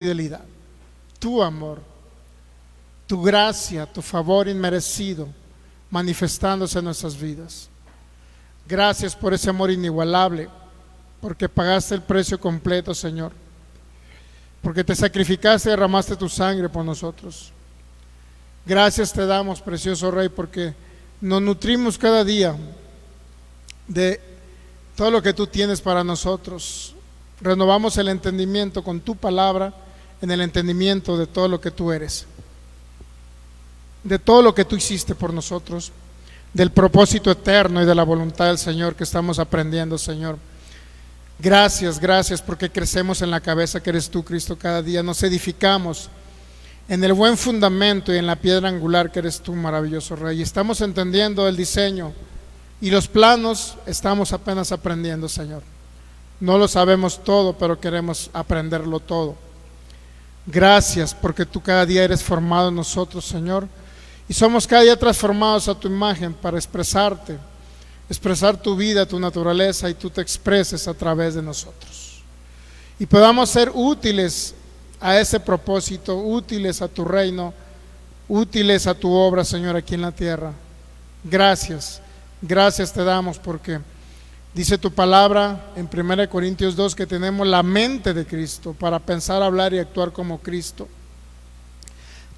fidelidad, tu amor, tu gracia, tu favor inmerecido manifestándose en nuestras vidas. Gracias por ese amor inigualable, porque pagaste el precio completo, Señor, porque te sacrificaste y derramaste tu sangre por nosotros. Gracias te damos, precioso Rey, porque nos nutrimos cada día de todo lo que tú tienes para nosotros. Renovamos el entendimiento con tu palabra, en el entendimiento de todo lo que tú eres, de todo lo que tú hiciste por nosotros, del propósito eterno y de la voluntad del Señor que estamos aprendiendo, Señor. Gracias, gracias, porque crecemos en la cabeza que eres tú, Cristo, cada día. Nos edificamos en el buen fundamento y en la piedra angular que eres tú, maravilloso Rey. Y estamos entendiendo el diseño y los planos, estamos apenas aprendiendo, Señor. No lo sabemos todo, pero queremos aprenderlo todo. Gracias, porque tú cada día eres formado en nosotros, Señor, y somos cada día transformados a tu imagen para expresarte, expresar tu vida, tu naturaleza, y tú te expreses a través de nosotros. Y podamos ser útiles a ese propósito, útiles a tu reino, útiles a tu obra, Señor, aquí en la tierra. Gracias, gracias te damos, porque dice tu palabra en 1 Corintios 2 que tenemos la mente de Cristo para pensar, hablar y actuar como Cristo.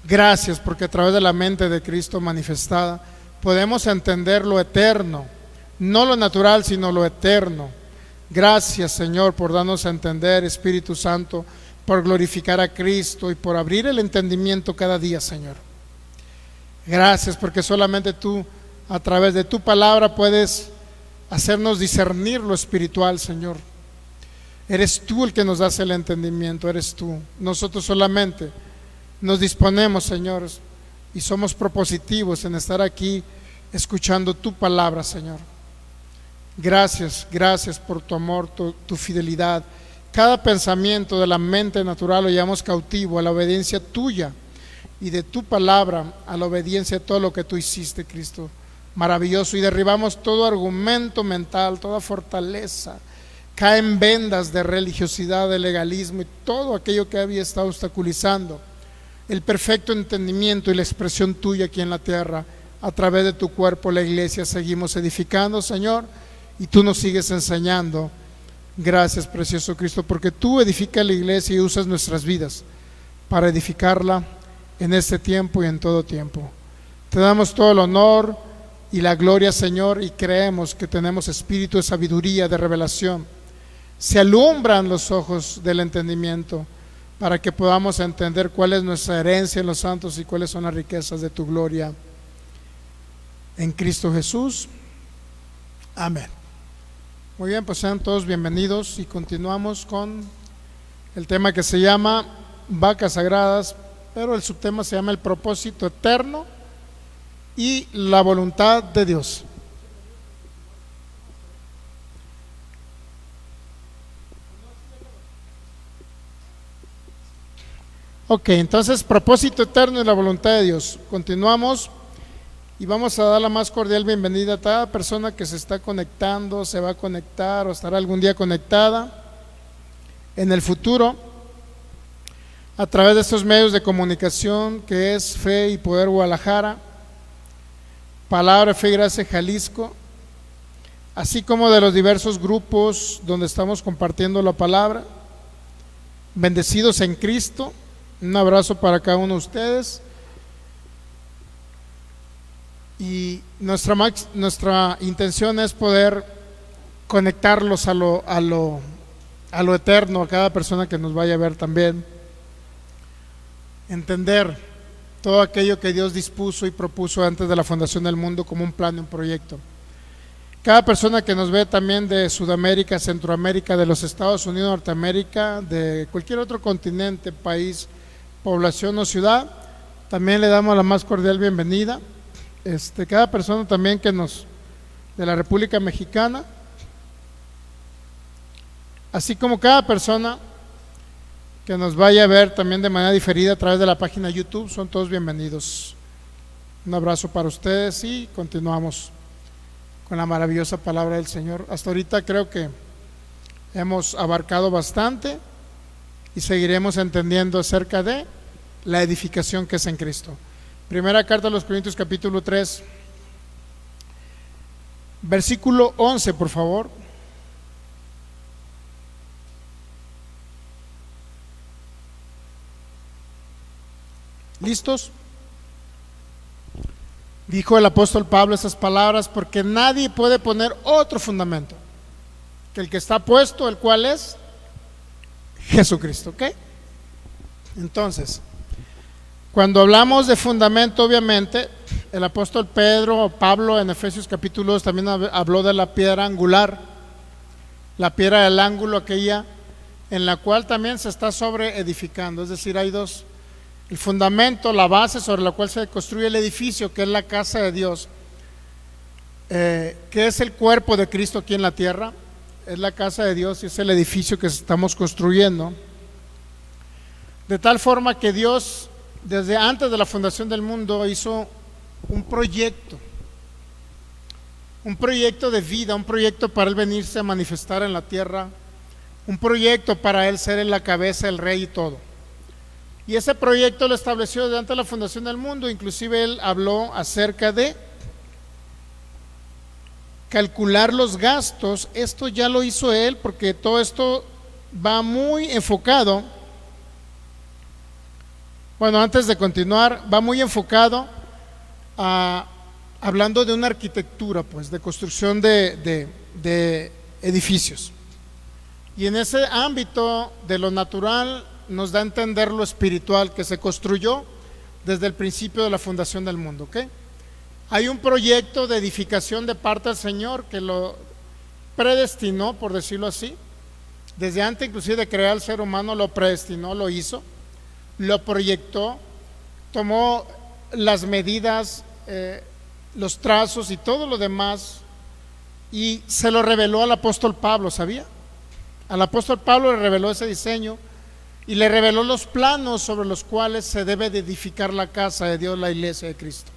Gracias, porque a través de la mente de Cristo manifestada podemos entender lo eterno, no lo natural, sino lo eterno. Gracias, Señor, por darnos a entender, Espíritu Santo, por glorificar a Cristo y por abrir el entendimiento cada día, Señor. Gracias, porque solamente tú, a través de tu palabra, puedes hacernos discernir lo espiritual, Señor. Eres tú el que nos das el entendimiento, eres tú. Nosotros solamente nos disponemos, Señor, y somos propositivos en estar aquí escuchando tu palabra, Señor. Gracias, gracias por tu amor, tu fidelidad. Cada pensamiento de la mente natural lo llevamos cautivo a la obediencia tuya y de tu palabra a la obediencia de todo lo que tú hiciste, Cristo. Maravilloso. Y derribamos todo argumento mental, toda fortaleza. Caen vendas de religiosidad, de legalismo y todo aquello que había estado obstaculizando el perfecto entendimiento y la expresión tuya aquí en la tierra. A través de tu cuerpo, la iglesia, seguimos edificando, Señor, y tú nos sigues enseñando. Gracias, precioso Cristo, porque tú edificas la iglesia y usas nuestras vidas para edificarla en este tiempo y en todo tiempo. Te damos todo el honor y la gloria, Señor, y creemos que tenemos espíritu de sabiduría, de revelación. Se alumbran los ojos del entendimiento para que podamos entender cuál es nuestra herencia en los santos y cuáles son las riquezas de tu gloria en Cristo Jesús. Amén. Muy bien, pues sean todos bienvenidos y continuamos con el tema que se llama vacas sagradas, pero el subtema se llama el propósito eterno y la voluntad de Dios. Ok, entonces propósito eterno y la voluntad de Dios. Continuamos y vamos a dar la más cordial bienvenida a cada persona que se está conectando, se va a conectar o estará algún día conectada en el futuro a través de estos medios de comunicación que es Fe y Poder Guadalajara, Palabra, Fe y Gracia Jalisco, así como de los diversos grupos donde estamos compartiendo la palabra. Bendecidos en Cristo. Un abrazo para cada uno de ustedes. Y nuestra intención es poder conectarlos a lo eterno, a cada persona que nos vaya a ver también. Entender todo aquello que Dios dispuso y propuso antes de la fundación del mundo como un plan y un proyecto. Cada persona que nos ve también de Sudamérica, Centroamérica, de los Estados Unidos, Norteamérica, de cualquier otro continente, país, población o ciudad, también le damos la más cordial bienvenida. Cada persona también que de la República Mexicana, así como cada persona que nos vaya a ver también de manera diferida a través de la página YouTube, son todos bienvenidos. Un abrazo para ustedes y continuamos con la maravillosa palabra del Señor. Hasta ahorita creo que hemos abarcado bastante y seguiremos entendiendo acerca de la edificación que es en Cristo. Primera carta a los Corintios capítulo 3, versículo 11, por favor. ¿Listos? Dijo el apóstol Pablo esas palabras: porque nadie puede poner otro fundamento que el que está puesto, el cual es Jesucristo. ¿Ok? Entonces, cuando hablamos de fundamento, obviamente, el apóstol Pedro o Pablo en Efesios capítulo 2 también habló de la piedra angular, la piedra del ángulo, aquella en la cual también se está sobre edificando. Es decir, hay dos: el fundamento, la base sobre la cual se construye el edificio, que es la casa de Dios, que es el cuerpo de Cristo aquí en la tierra. Es la casa de Dios y es el edificio que estamos construyendo, de tal forma que Dios, desde antes de la fundación del mundo, hizo un proyecto de vida, un proyecto para Él venirse a manifestar en la tierra, un proyecto para Él ser en la cabeza, el rey y todo. Y ese proyecto lo estableció desde antes de la fundación del mundo. Inclusive Él habló acerca de calcular los gastos. Esto ya lo hizo Él, porque todo esto va muy enfocado. Bueno, antes de continuar, va muy enfocado a hablando de una arquitectura, pues, de construcción de edificios. Y en ese ámbito de lo natural nos da a entender lo espiritual que se construyó desde el principio de la fundación del mundo. ¿Ok? Hay un proyecto de edificación de parte del Señor que lo predestinó, por decirlo así, desde antes inclusive de crear al ser humano. Lo predestinó, lo hizo, lo proyectó, tomó las medidas, los trazos y todo lo demás, y se lo reveló al apóstol Pablo. ¿Sabía? Al apóstol Pablo le reveló ese diseño y le reveló los planos sobre los cuales se debe de edificar la casa de Dios, la iglesia de Cristo.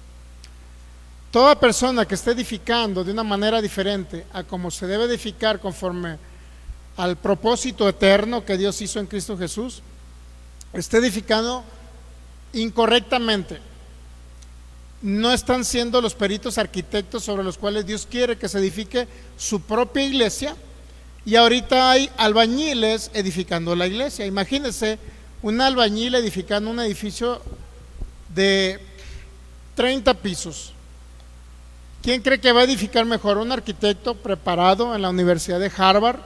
Toda persona que esté edificando de una manera diferente a como se debe edificar conforme al propósito eterno que Dios hizo en Cristo Jesús, esté edificando incorrectamente. No están siendo los peritos arquitectos sobre los cuales Dios quiere que se edifique su propia iglesia. Y ahorita hay albañiles edificando la iglesia. Imagínense un albañil edificando un edificio de 30 pisos. ¿Quién cree que va a edificar mejor? Un arquitecto preparado en la Universidad de Harvard,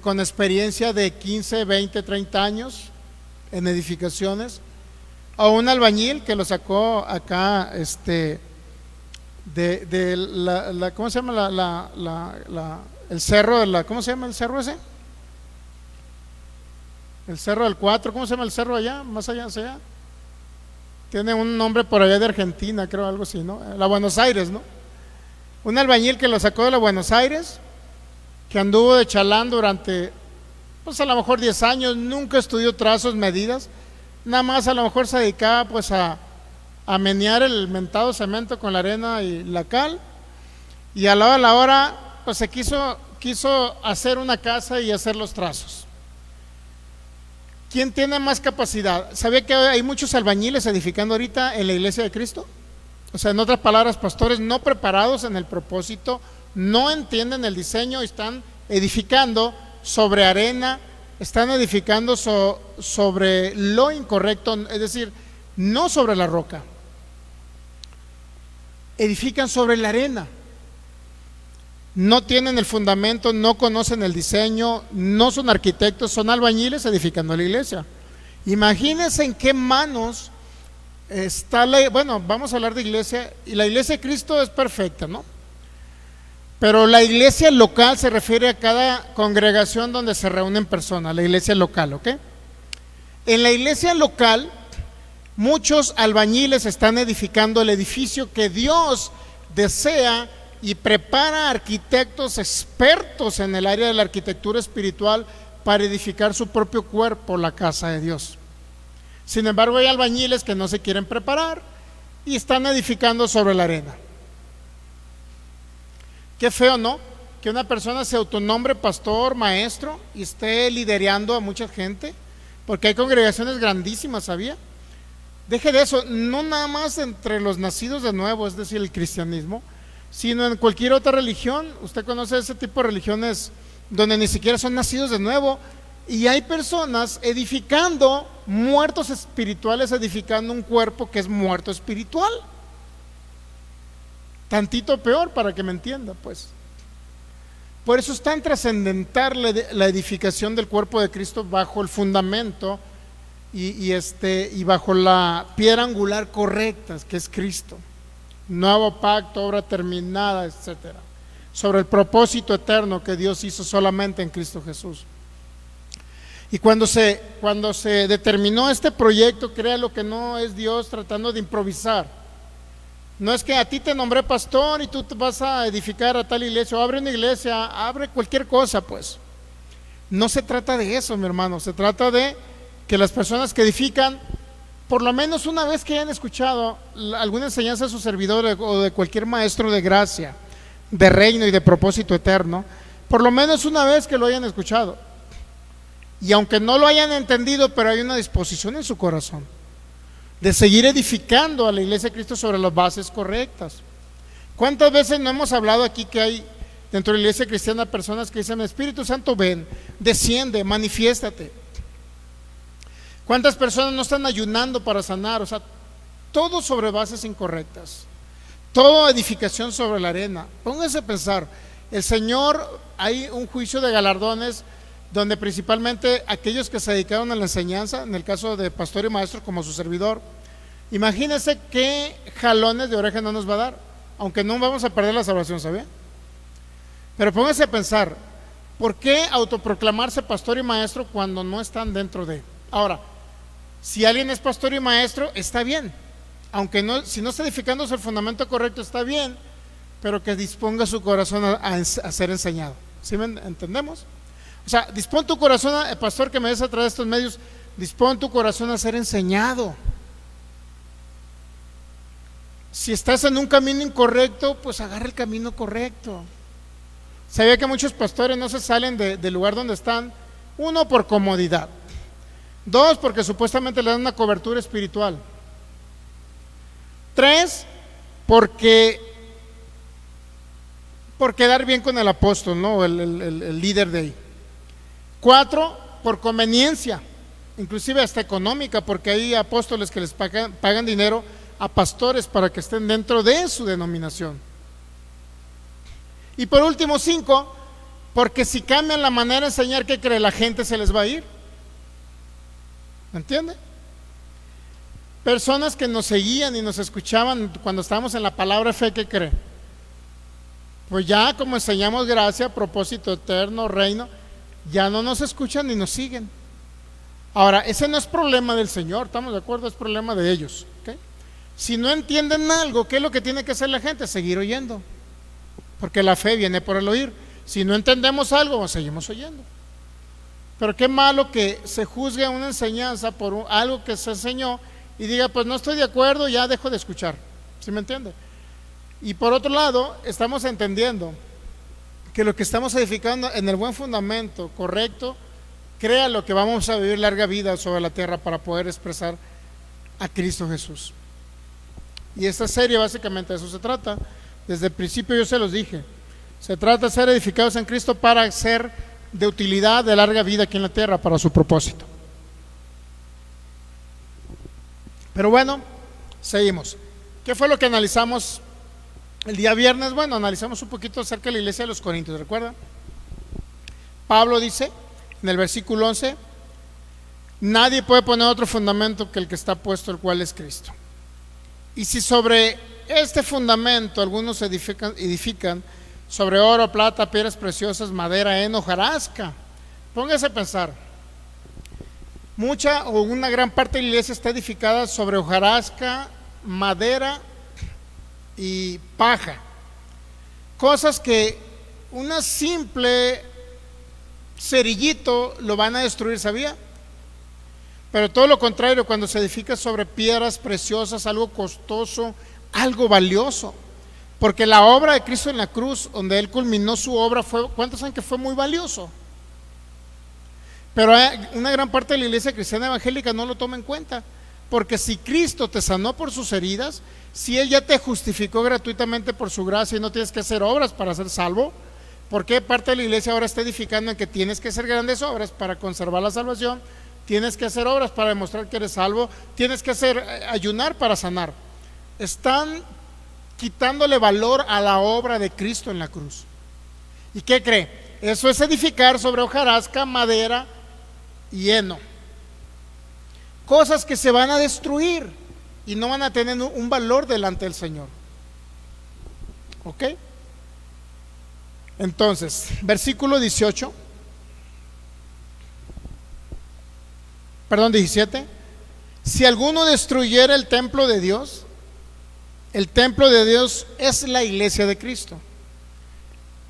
con experiencia de 15, 20, 30 años en edificaciones, o un albañil que lo sacó acá de la ¿cómo se llama? El cerro de la, ¿cómo se llama el cerro ese? El cerro del 4, ¿cómo se llama el cerro allá? Más allá, hacia allá. Tiene un nombre por allá de Argentina, creo, algo así, ¿no? La Buenos Aires, ¿no? Un albañil que lo sacó de la Buenos Aires, que anduvo de chalán durante, pues a lo mejor 10 años, nunca estudió trazos, medidas, nada más a lo mejor se dedicaba pues a menear el mentado cemento con la arena y la cal, y a la hora pues se quiso hacer una casa y hacer los trazos. ¿Quién tiene más capacidad? ¿Sabía que hay muchos albañiles edificando ahorita en la iglesia de Cristo? O sea, en otras palabras, pastores no preparados en el propósito, no entienden el diseño, están edificando sobre arena, están edificando sobre lo incorrecto, es decir, no sobre la roca. Edifican sobre la arena. No tienen el fundamento, no conocen el diseño, no son arquitectos, son albañiles edificando la iglesia. Imagínense en qué manos está bueno, vamos a hablar de iglesia, y la iglesia de Cristo es perfecta, ¿no? Pero la iglesia local se refiere a cada congregación donde se reúnen personas, la iglesia local, ¿ok? En la iglesia local, muchos albañiles están edificando el edificio que Dios desea y prepara arquitectos expertos en el área de la arquitectura espiritual para edificar su propio cuerpo, la casa de Dios. Sin embargo, hay albañiles que no se quieren preparar y están edificando sobre la arena. Qué feo, ¿no? que una persona se autonombre pastor, maestro y esté liderando a mucha gente, porque hay congregaciones grandísimas, ¿sabía? Deje de eso, no nada más entre los nacidos de nuevo, es decir, el cristianismo, sino en cualquier otra religión. Usted conoce ese tipo de religiones donde ni siquiera son nacidos de nuevo, y hay personas edificando muertos espirituales, edificando un cuerpo que es muerto espiritual. Tantito peor, para que me entienda, pues. Por eso es tan trascendental la edificación del cuerpo de Cristo bajo el fundamento y bajo la piedra angular correcta, que es Cristo. Nuevo pacto, obra terminada, etcétera, sobre el propósito eterno que Dios hizo solamente en Cristo Jesús. Y cuando se determinó este proyecto, créalo que no es Dios tratando de improvisar. No es que a ti te nombré pastor y tú te vas a edificar a tal iglesia, o abre una iglesia, abre cualquier cosa, pues. No se trata de eso, mi hermano. Se trata de que las personas que edifican, por lo menos una vez que hayan escuchado alguna enseñanza de su servidor o de cualquier maestro de gracia, de reino y de propósito eterno, por lo menos una vez que lo hayan escuchado. Y aunque no lo hayan entendido, pero hay una disposición en su corazón de seguir edificando a la iglesia de Cristo sobre las bases correctas. ¿Cuántas veces no hemos hablado aquí que hay dentro de la iglesia cristiana personas que dicen: Espíritu Santo, ven, desciende, manifiéstate? ¿Cuántas personas no están ayunando para sanar? O sea, todo sobre bases incorrectas, toda edificación sobre la arena. Pónganse a pensar, el Señor, hay un juicio de galardones donde principalmente aquellos que se dedicaron a la enseñanza, en el caso de pastor y maestro como su servidor, imagínense qué jalones de oreja no nos va a dar, aunque no vamos a perder la salvación, ¿sabía? Pero pónganse a pensar, ¿por qué autoproclamarse pastor y maestro cuando no están dentro de? Ahora, si alguien es pastor y maestro, está bien, aunque no, si no está edificándose el fundamento correcto, está bien, pero que disponga su corazón a ser enseñado. ¿Sí me entendemos? O sea, dispón tu corazón, pastor que me ves a través de estos medios, dispón tu corazón a ser enseñado. Si estás en un camino incorrecto, pues agarra el camino correcto. Sabía que muchos pastores no se salen del lugar donde están, uno, por comodidad, dos, porque supuestamente le dan una cobertura espiritual, tres, por quedar bien con el apóstol, ¿no? El líder de ahí. 4, por conveniencia, inclusive hasta económica, porque hay apóstoles que les pagan dinero a pastores para que estén dentro de su denominación. Y por último, 5, porque si cambian la manera de enseñar, ¿qué cree? La gente se les va a ir. ¿Me entiende? Personas que nos seguían y nos escuchaban cuando estábamos en la palabra fe, ¿qué cree? Pues ya como enseñamos gracia, propósito eterno, reino, ya no nos escuchan ni nos siguen. Ahora, ese no es problema del Señor, ¿estamos de acuerdo? Es problema de ellos, ¿okay? Si no entienden algo, ¿qué es lo que tiene que hacer la gente? Seguir oyendo, porque la fe viene por el oír. Si no entendemos algo, seguimos oyendo. Pero qué malo que se juzgue una enseñanza por algo que se enseñó y diga: pues no estoy de acuerdo, ya dejo de escuchar. ¿Sí me entiende? Y por otro lado, estamos entendiendo que lo que estamos edificando en el buen fundamento correcto, crea lo que vamos a vivir larga vida sobre la tierra para poder expresar a Cristo Jesús. Y esta serie básicamente de eso se trata. Desde el principio yo se los dije, se trata de ser edificados en Cristo para ser de utilidad de larga vida aquí en la tierra para su propósito. Pero bueno, seguimos. ¿Qué fue lo que analizamos el día viernes? Bueno, analizamos un poquito acerca de la iglesia de los Corintios, ¿recuerdan? Pablo dice en el versículo 11: nadie puede poner otro fundamento que el que está puesto, el cual es Cristo. Y si sobre este fundamento algunos edifican sobre oro, plata, piedras preciosas, madera, heno, hojarasca, póngase a pensar, mucha o una gran parte de la iglesia está edificada sobre hojarasca, madera y paja, cosas que una simple cerillito lo van a destruir, ¿sabía? Pero todo lo contrario, cuando se edifica sobre piedras preciosas, algo costoso, algo valioso, Porque la obra de Cristo en la cruz, donde Él culminó su obra, ¿cuántos saben que fue muy valioso? Pero una gran parte de la iglesia cristiana evangélica no lo toma en cuenta. Porque si Cristo te sanó por sus heridas, si Él ya te justificó gratuitamente por su gracia y no tienes que hacer obras para ser salvo, ¿por qué parte de la iglesia ahora está edificando en que tienes que hacer grandes obras para conservar la salvación? Tienes que hacer obras para demostrar que eres salvo, tienes que ayunar para sanar. Están quitándole valor a la obra de Cristo en la cruz. ¿Y qué cree? Eso es edificar sobre hojarasca, madera y heno. Cosas que se van a destruir y no van a tener un valor delante del Señor. ¿Ok? Entonces, versículo 17. Si alguno destruyera el templo de Dios es la iglesia de Cristo.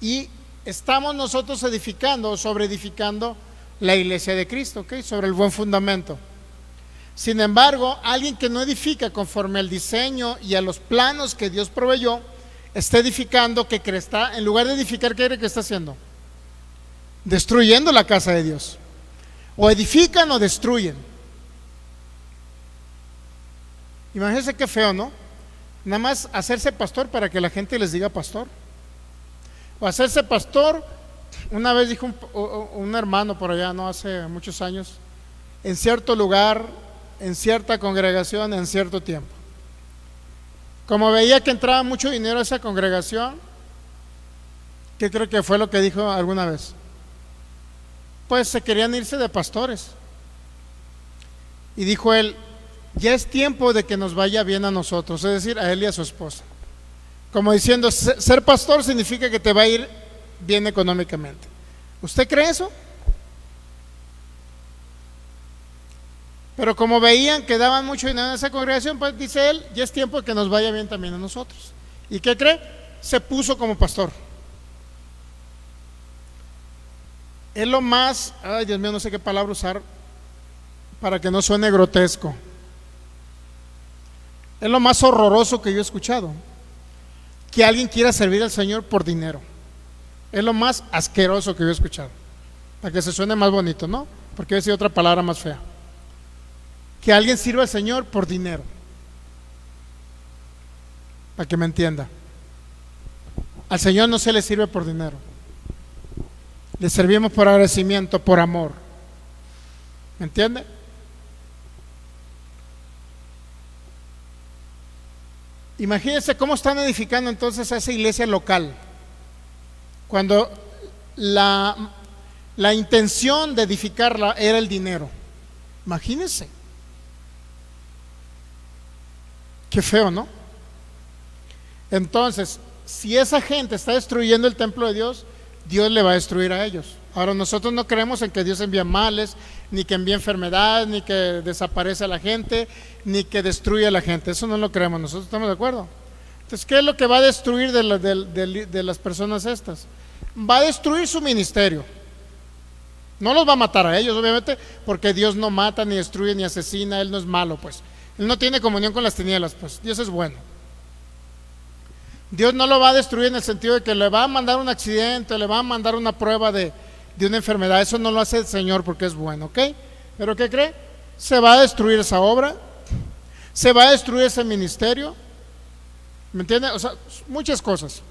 Y estamos nosotros sobre edificando la iglesia de Cristo, ¿ok? Sobre el buen fundamento. Sin embargo, alguien que no edifica conforme al diseño y a los planos que Dios proveyó, está edificando, en lugar de edificar, ¿qué cree que está haciendo? Destruyendo la casa de Dios. O edifican o destruyen. Imagínense qué feo, ¿no? Nada más hacerse pastor para que la gente les diga pastor. O hacerse pastor. Una vez dijo un hermano por allá, no hace muchos años, en cierto lugar, en cierta congregación, en cierto tiempo. Como veía que entraba mucho dinero a esa congregación, ¿qué creo que fue lo que dijo alguna vez? Pues se querían irse de pastores. Y dijo él, ya es tiempo de que nos vaya bien a nosotros, es decir, a él y a su esposa. Como diciendo, ser pastor significa que te va a ir bien económicamente. ¿Usted cree eso? Pero como veían que daban mucho dinero en esa congregación, pues dice él, ya es tiempo de que nos vaya bien también a nosotros. ¿Y qué cree? Se puso como pastor. Es lo más, ay Dios mío, no sé qué palabra usar para que no suene grotesco. Es lo más horroroso que yo he escuchado. Que alguien quiera servir al Señor por dinero. Es lo más asqueroso que yo he escuchado. Para que se suene más bonito, ¿no? Porque voy a decir otra palabra más fea. Que alguien sirva al Señor por dinero. Para que me entienda. Al Señor no se le sirve por dinero. Le servimos por agradecimiento, por amor. ¿Me entiende? Imagínense cómo están edificando entonces a esa iglesia local. Cuando la intención de edificarla era el dinero. Imagínense. Qué feo, ¿no? Entonces, si esa gente está destruyendo el templo de Dios, Dios le va a destruir a ellos. Ahora, nosotros no creemos en que Dios envía males, ni que envía enfermedad, ni que desaparece a la gente, ni que destruye a la gente. Eso no lo creemos, nosotros estamos de acuerdo. Entonces, ¿qué es lo que va a destruir de las personas estas? Va a destruir su ministerio. No los va a matar a ellos, obviamente, porque Dios no mata, ni destruye, ni asesina. Él no es malo, pues. Él no tiene comunión con las tinieblas, pues. Dios es bueno. Dios no lo va a destruir en el sentido de que le va a mandar un accidente, le va a mandar una prueba de una enfermedad. Eso no lo hace el Señor porque es bueno, ¿ok? ¿Pero qué cree? Se va a destruir esa obra, se va a destruir ese ministerio, ¿me entiende? O sea, muchas cosas,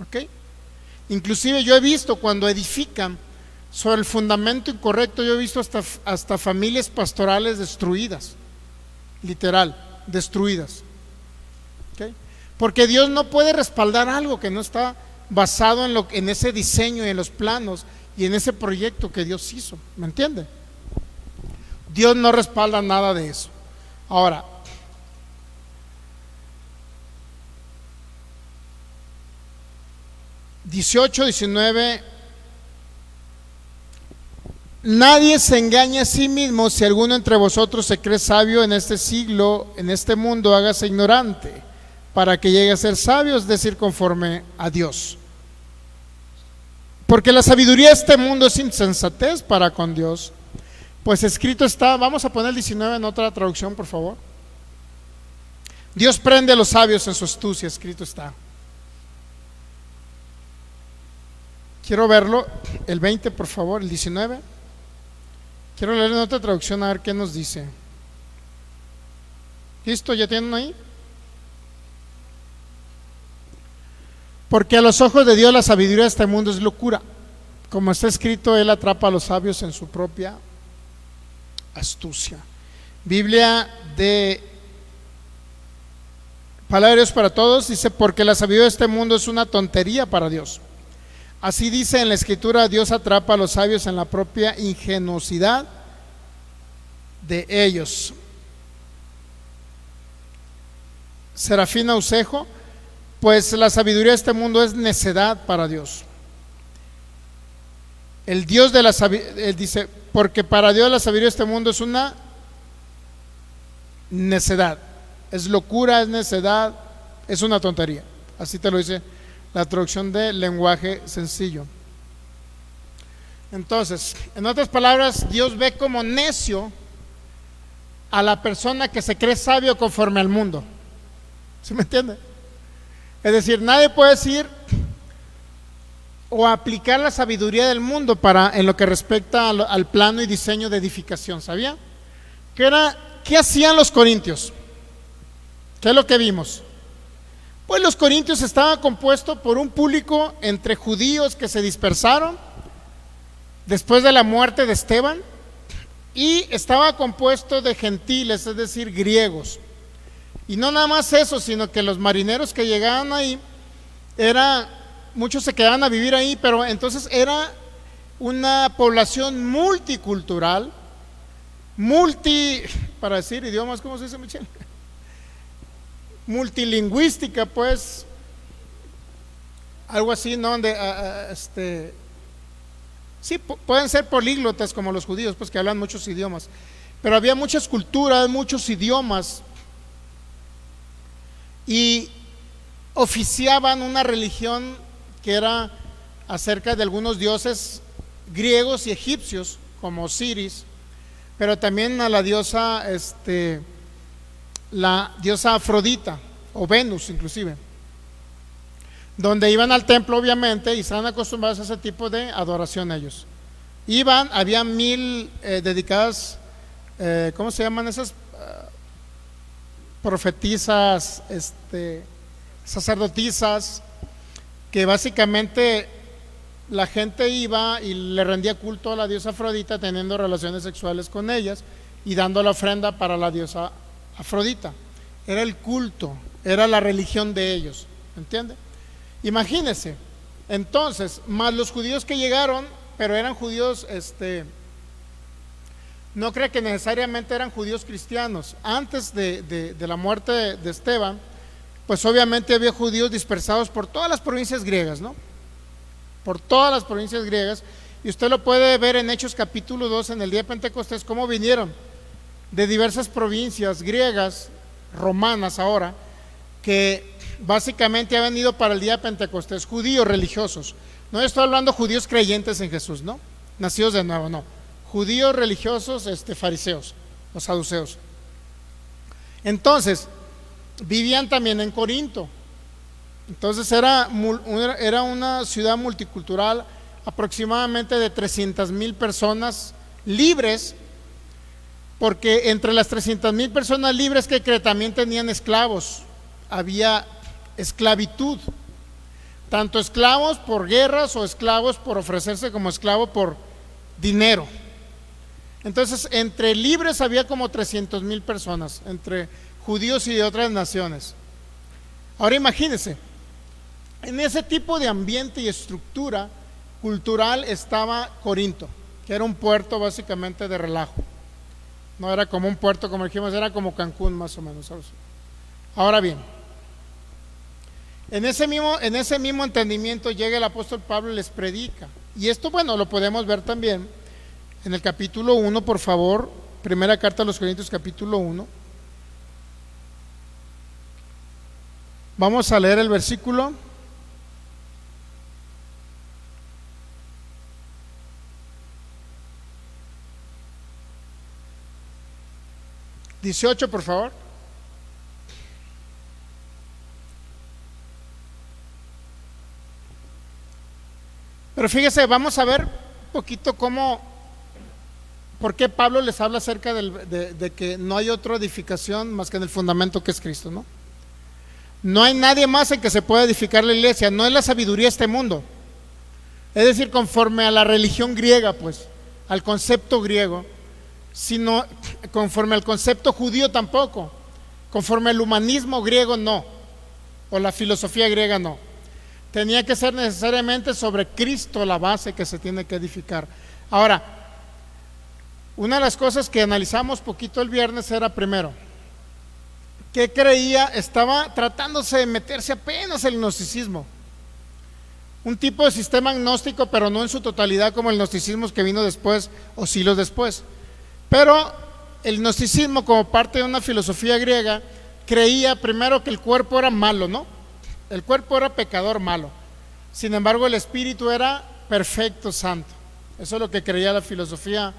¿ok? Inclusive yo he visto cuando edifican sobre el fundamento incorrecto, yo he visto hasta familias pastorales destruidas, literal, destruidas, ¿ok? Porque Dios no puede respaldar algo que no está basado en ese diseño y en los planos y en ese proyecto que Dios hizo, ¿me entiende? Dios no respalda nada de eso. Ahora, (18, 19) nadie se engaña a sí mismo. Si alguno entre vosotros se cree sabio en este siglo, en este mundo, hágase ignorante, para que llegue a ser sabio, es decir, conforme a Dios. Porque la sabiduría de este mundo es insensatez para con Dios. Pues escrito está, vamos a poner 19 en otra traducción, por favor. Dios prende a los sabios en su astucia, escrito está. Quiero verlo, el 20 por favor, el 19. Quiero leer en otra traducción a ver qué nos dice. ¿Listo? ¿Ya tienen ahí? Porque a los ojos de Dios la sabiduría de este mundo es locura. Como está escrito, Él atrapa a los sabios en su propia astucia. Biblia de Palabra de Dios para Todos dice: porque la sabiduría de este mundo es una tontería para Dios. Así dice en la Escritura: Dios atrapa a los sabios en la propia ingenuidad de ellos. Serafina Ucejo: pues la sabiduría de este mundo es necedad para Dios. El Dios de la sabiduría, él dice, porque para Dios la sabiduría de este mundo es una necedad, es locura, es necedad, es una tontería. Así te lo dice la traducción de lenguaje sencillo. Entonces, en otras palabras, Dios ve como necio a la persona que se cree sabio conforme al mundo. ¿Sí me entiende? Es decir, nadie puede decir o aplicar la sabiduría del mundo en lo que respecta al plano y diseño de edificación. ¿Sabía? ¿Qué hacían los corintios? ¿Qué es lo que vimos? Pues los corintios estaban compuestos por un público entre judíos que se dispersaron después de la muerte de Esteban, y estaba compuesto de gentiles, es decir, griegos. Y no nada más eso, sino que los marineros que llegaban ahí, muchos se quedaban a vivir ahí, pero entonces era una población multicultural, para decir idiomas, ¿cómo se dice, Michelle? Multilingüística, pues, algo así, ¿no? Sí, pueden ser políglotas como los judíos, pues, que hablan muchos idiomas, pero había muchas culturas, muchos idiomas, y oficiaban una religión que era acerca de algunos dioses griegos y egipcios, como Osiris, pero también a la diosa Afrodita, o Venus inclusive, donde iban al templo obviamente y estaban acostumbrados a ese tipo de adoración ellos. Había 1000 dedicadas, ¿cómo se llaman esas? Profetisas, sacerdotisas, que básicamente la gente iba y le rendía culto a la diosa Afrodita, teniendo relaciones sexuales con ellas y dando la ofrenda para la diosa Afrodita. Era el culto, era la religión de ellos, ¿entiende? Imagínense, entonces, más los judíos que llegaron, pero eran judíos, no creo que necesariamente eran judíos cristianos. Antes de la muerte de Esteban, pues obviamente había judíos dispersados por todas las provincias griegas, ¿no? Por todas las provincias griegas, y usted lo puede ver en Hechos capítulo 2, en el día de Pentecostés, cómo vinieron de diversas provincias griegas, romanas ahora, que básicamente habían ido para el día de Pentecostés, judíos religiosos. No estoy hablando judíos creyentes en Jesús, ¿no? Nacidos de nuevo, no. Judíos religiosos, fariseos o saduceos. Entonces, vivían también en Corinto. Entonces era una ciudad multicultural, aproximadamente de 300,000 personas libres, porque entre las 300,000 personas libres que también tenían esclavos, había esclavitud, tanto esclavos por guerras o esclavos por ofrecerse como esclavo por dinero. Entonces, entre libres había como 300,000 personas, entre judíos y de otras naciones. Ahora imagínense, en ese tipo de ambiente y estructura cultural estaba Corinto, que era un puerto básicamente de relajo. No era como un puerto, como dijimos, era como Cancún más o menos, ¿sabes? Ahora bien, en ese mismo entendimiento llega el apóstol Pablo y les predica. Y esto, bueno, lo podemos ver también en el capítulo 1, por favor, primera carta a los Corintios, capítulo 1. Vamos a leer el versículo 18, por favor. Pero fíjese, vamos a ver un poquito por qué Pablo les habla acerca de que no hay otra edificación más que en el fundamento que es Cristo, ¿no? No hay nadie más en que se pueda edificar la iglesia, no es la sabiduría de este mundo. Es decir, conforme a la religión griega, pues, al concepto griego, sino conforme al concepto judío tampoco, conforme al humanismo griego no, o la filosofía griega no. Tenía que ser necesariamente sobre Cristo la base que se tiene que edificar. Ahora, una de las cosas que analizamos poquito el viernes era primero, ¿qué creía? Estaba tratándose de meterse apenas el gnosticismo, un tipo de sistema agnóstico, pero no en su totalidad como el gnosticismo que vino después o siglos después. Pero el gnosticismo, como parte de una filosofía griega, creía primero que el cuerpo era malo, ¿no? El cuerpo era pecador, malo. Sin embargo, el espíritu era perfecto, santo. Eso es lo que creía la filosofía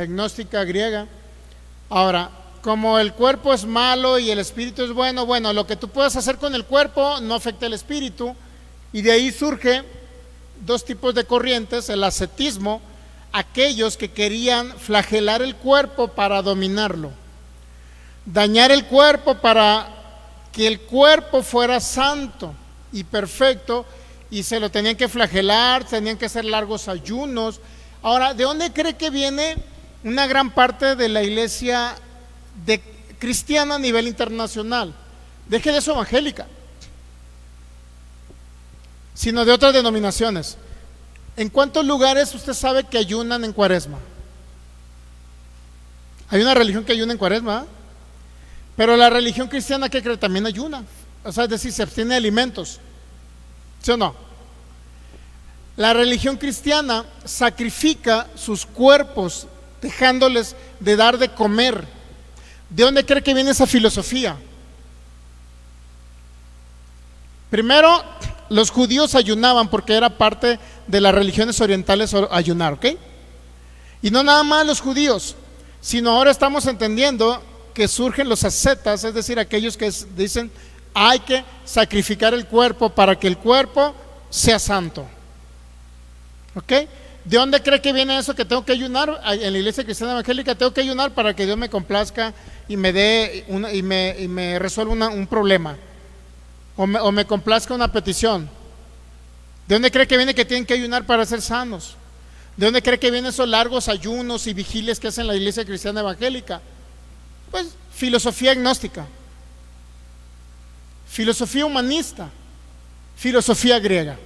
gnóstica griega. Ahora, como el cuerpo es malo y el espíritu es bueno, lo que tú puedas hacer con el cuerpo no afecta al espíritu. Y de ahí surge dos tipos de corrientes: el ascetismo, aquellos que querían flagelar el cuerpo para dominarlo, dañar el cuerpo para que el cuerpo fuera santo y perfecto, y se lo tenían que flagelar, tenían que hacer largos ayunos. Ahora, ¿de dónde cree que viene una gran parte de la iglesia cristiana a nivel internacional? Deje de eso evangélica, sino de otras denominaciones. ¿En cuántos lugares usted sabe que ayunan en Cuaresma? Hay una religión que ayuna en Cuaresma, pero la religión cristiana, ¿qué cree? También ayuna, o sea, es decir, se abstiene de alimentos, ¿sí o no? La religión cristiana sacrifica sus cuerpos dejándoles de dar de comer. ¿De dónde cree que viene esa filosofía? Primero, los judíos ayunaban porque era parte de las religiones orientales ayunar, ¿ok? Y no nada más los judíos, sino ahora estamos entendiendo que surgen los ascetas, es decir, aquellos que dicen hay que sacrificar el cuerpo para que el cuerpo sea santo, ¿ok? ¿De dónde cree que viene eso que tengo que ayunar? En la iglesia cristiana evangélica tengo que ayunar para que Dios me complazca y me dé y me resuelva un problema, o me complazca una petición. ¿De dónde cree que viene que tienen que ayunar para ser sanos? ¿De dónde cree que vienen esos largos ayunos y vigilias que hacen la iglesia cristiana evangélica? Pues filosofía agnóstica, filosofía humanista, filosofía griega,